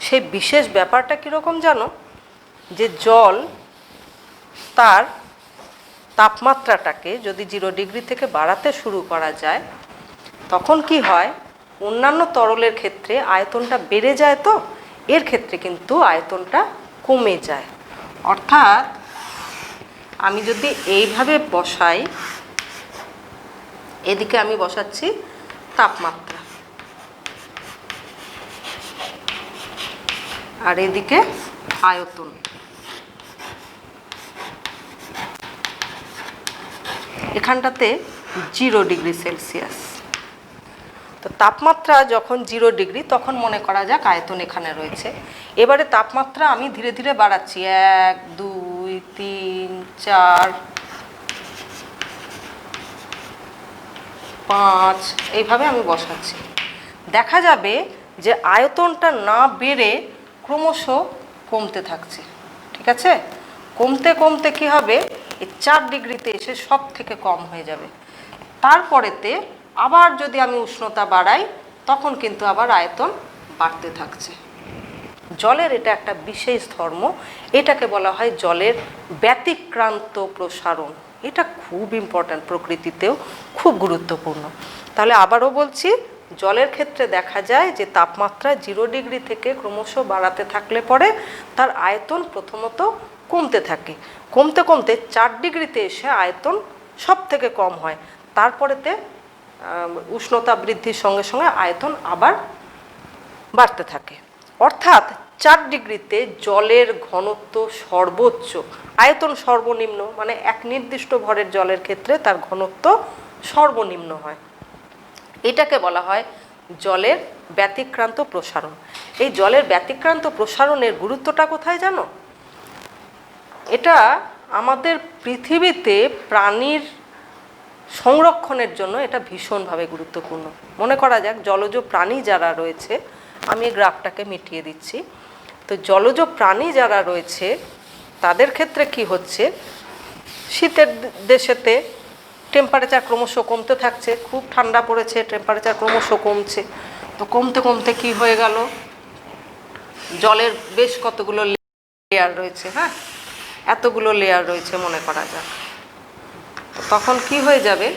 সেই বিশেষ ব্যাপারটা কীরকম জানো? যে জল তার তাপমাত্রাটাকে যদি 0 ডিগ্রি থেকে বাড়াতে শুরু করা যায় তখন কি হয়, অন্যান্য তরলের ক্ষেত্রে আয়তনটা বেড়ে যায়, তো এর ক্ষেত্রে কিন্তু আয়তনটা কমে যায়। অর্থাৎ আমি যদি এইভাবে বসাই, এদিকে আমি বসাচ্ছি তাপমাত্রা আর এদিকে আয়তন, এখানটাতে 0 ডিগ্রি সেলসিয়াস। তো তাপমাত্রা যখন 0 ডিগ্রি তখন মনে করা যাক আয়তন এখানে রয়েছে। এবারে তাপমাত্রা আমি ধীরে ধীরে বাড়াচ্ছি, 1 2 3 4 5 এইভাবে আমি বসাচ্ছি। দেখা যাবে যে আয়তনটা না বেড়ে ক্রমশ কমতে থাকছে। ঠিক আছে? কমতে কমতে কি হবে, এই 4 ডিগ্রিতে এসে সব থেকে কম হয়ে যাবে। তারপরেতে আবার যদি আমি উষ্ণতা বাড়াই তখন কিন্তু আবার আয়তন বাড়তে থাকছে। জলের এটা একটা বিশেষ ধর্ম, এটাকে বলা হয় জলের ব্যতিক্রান্ত প্রসারণ। এটা খুব ইম্পর্ট্যান্ট, প্রকৃতিতেও খুব গুরুত্বপূর্ণ। তাহলে আবারও বলছি, জলের ক্ষেত্রে দেখা যায় যে তাপমাত্রা 0 ডিগ্রি থেকে ক্রমশ বাড়াতে থাকলে পরে তার আয়তন প্রথমত কমতে থাকে, কমতে কমতে 4 ডিগ্রিতে এসে আয়তন সব থেকে কম হয়। তারপরেতে উষ্ণতা বৃদ্ধির সঙ্গে সঙ্গে আয়তন আবার বাড়তে থাকে। অর্থাৎ 4 ডিগ্রিতে জলের ঘনত্ব সর্বোচ্চ, আয়তন সর্বনিম্ন, মানে এক নির্দিষ্ট ভরের জলের ক্ষেত্রে তার ঘনত্ব সর্বনিম্ন হয়। এটাকে বলা হয় জলের ব্যতিক্রান্ত প্রসারণ। এই জলের ব্যতিক্রান্ত প্রসারণের গুরুত্বটা কোথায় জানো? এটা আমাদের পৃথিবীতে প্রাণীর সংরক্ষণের জন্য এটা ভীষণভাবে গুরুত্বপূর্ণ। মনে করা যাক জলজ প্রাণী যারা রয়েছে, আমি এই গ্রাফটাকে মিটিয়ে দিচ্ছি। তো জলজ প্রাণী যারা রয়েছে তাদের ক্ষেত্রে কি হচ্ছে, শীতের দেশেতে টেম্পারেচার ক্রমশ কমতে থাকছে, খুব ঠান্ডা পড়েছে, টেম্পারেচার ক্রমশ কমছে। তো কমতে কমতে কি হয়ে গেল, জলের বেশ কতগুলো লেয়ার রয়েছে, হ্যাঁ, এতগুলো লেয়ার রয়েছে মনে করা যাক। তখন কি হয়ে যাবে,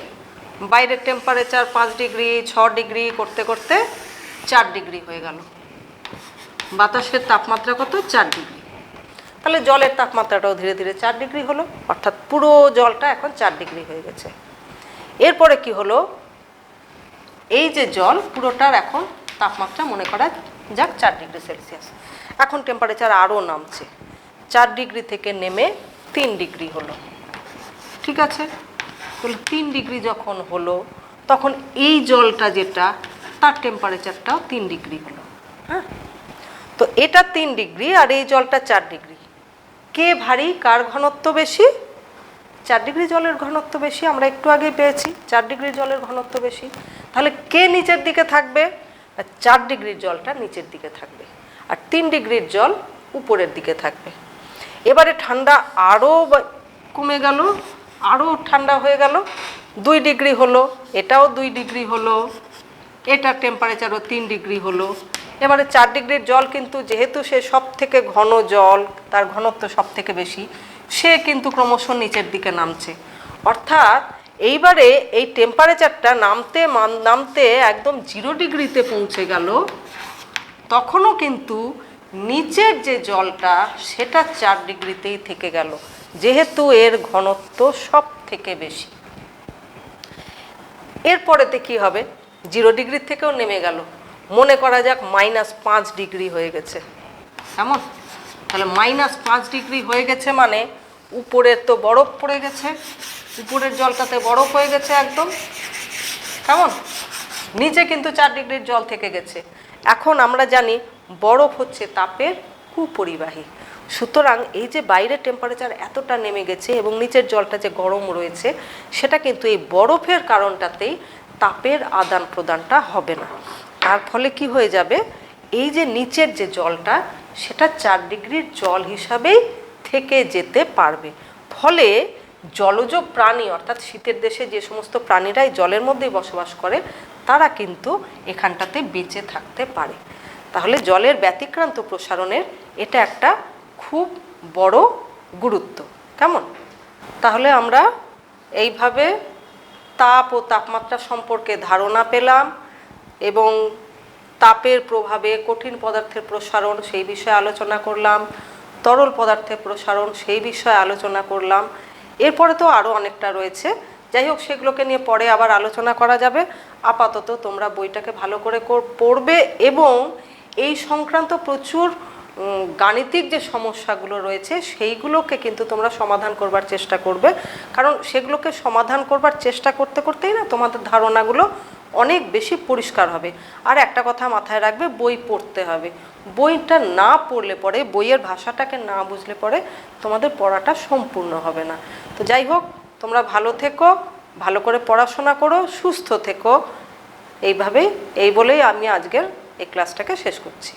বাইরের টেম্পারেচার 5 ডিগ্রি 6 ডিগ্রি করতে করতে 4 ডিগ্রি হয়ে গেল, বাতাসের তাপমাত্রা কত, 4 ডিগ্রি। তাহলে জলের তাপমাত্রাটাও ধীরে ধীরে 4 ডিগ্রি হলো, অর্থাৎ পুরো জলটা এখন 4 ডিগ্রি হয়ে গেছে। এরপরে কি হলো, এই যে জল পুরোটার এখন তাপমাত্রা মনে করা যাক 4 ডিগ্রি সেলসিয়াস। এখন টেম্পারেচার আরও নামছে, 4 ডিগ্রি থেকে নেমে 3 ডিগ্রি হলো। ঠিক আছে? তাহলে 3 ডিগ্রি যখন হলো তখন এই জলটা যেটা, তার টেম্পারেচারটাও 3 ডিগ্রি হলো, হ্যাঁ। তো এটা 3 ডিগ্রি আর এই জলটা 4 ডিগ্রি, কে ভারী, কার ঘনত্ব বেশি? 4 ডিগ্রি জলের ঘনত্ব বেশি, আমরা একটু আগেই পেয়েছি 4 ডিগ্রি জলের ঘনত্ব বেশি। তাহলে কে নিচের দিকে থাকবে? 4 ডিগ্রির জলটা নিচের দিকে থাকবে, আর 3 ডিগ্রির জল উপরের দিকে থাকবে। এবারে ঠান্ডা আরও কমে গেল, আরও ঠান্ডা হয়ে গেল, 2 ডিগ্রি হলো, এটাও 2 ডিগ্রি হলো, এটার টেম্পারেচারও 3 ডিগ্রি হলো। এবারে 4 ডিগ্রির জল কিন্তু যেহেতু সে সব থেকে ঘন জল, তার ঘনত্ব সব থেকে বেশি, সে কিন্তু ক্রমশ নিচের দিকে নামছে। অর্থাৎ এইবারে এই টেম্পারেচারটা নামতে নামতে একদম 0 ডিগ্রিতে পৌঁছে গেল, তখনও কিন্তু নিচের যে জলটা সেটা 4 ডিগ্রিতেই থেকে গেল, যেহেতু এর ঘনত্ব সব থেকে বেশি। এরপরেতে কি হবে, 0 ডিগ্রির থেকেও নেমে গেল, মনে করা যাক -5 ডিগ্রি হয়ে গেছে। কেমন? তাহলে -5 ডিগ্রি হয়ে গেছে মানে উপরের তো বরফ পড়ে গেছে, উপরের জলটাতে বরফ হয়ে গেছে একদম। কেমন? নিচে কিন্তু 4 ডিগ্রির জল থেকে গেছে। এখন আমরা জানি বরফ হচ্ছে তাপের কুপরিবাহী। সুতরাং এই যে বাইরের টেম্পারেচার এতটা নেমে গেছে এবং নিচের জলটা যে গরম রয়েছে, সেটা কিন্তু এই বরফের কারণটাতেই তাপের আদান প্রদানটা হবে না। তার ফলে কি হয়ে যাবে, এই যে নিচের যে জলটা সেটা 4 ডিগ্রির জল হিসাবেই থেকে যেতে পারবে। ফলে জলজ প্রাণী, অর্থাৎ শীতের দেশে যে সমস্ত প্রাণীরাই জলের মধ্যেই বসবাস করে, তারা কিন্তু এখানটাতে বেঁচে থাকতে পারে। তাহলে জলের ব্যতিক্রান্ত প্রসারণের এটা একটা খুব বড় গুরুত্ব। কেমন? তাহলে আমরা এইভাবে তাপ ও তাপমাত্রা সম্পর্কে ধারণা পেলাম এবং তাপের প্রভাবে কঠিন পদার্থের প্রসারণ সেই বিষয়ে আলোচনা করলাম, তরল পদার্থের প্রসারণ সেই বিষয়ে আলোচনা করলাম। এরপরে তো আরও অনেকটা রয়েছে, যাই হোক সেগুলোকে নিয়ে পরে আবার আলোচনা করা যাবে। আপাতত তোমরা বইটাকে ভালো করে পড়বে এবং এই সংক্রান্ত প্রচুর গাণিতিক যে সমস্যাগুলো রয়েছে সেইগুলোকে কিন্তু তোমরা সমাধান করবার চেষ্টা করবে, কারণ সেগুলোকে সমাধান করবার চেষ্টা করতে করতেই না তোমাদের ধারণাগুলো অনেক বেশি পরিষ্কার হবে। আর একটা কথা মাথায় রাখবে, বই পড়তে হবে। বইটা না পড়লে পরে, বইয়ের ভাষাটাকে না বুঝলে পরে তোমাদের পড়াটা সম্পূর্ণ হবে না। তো যাই হোক, তোমরা ভালো থেকো, ভালো করে পড়াশোনা করো, সুস্থ থেকো। এই বলেই আমি আজকের এই ক্লাসটাকে শেষ করছি।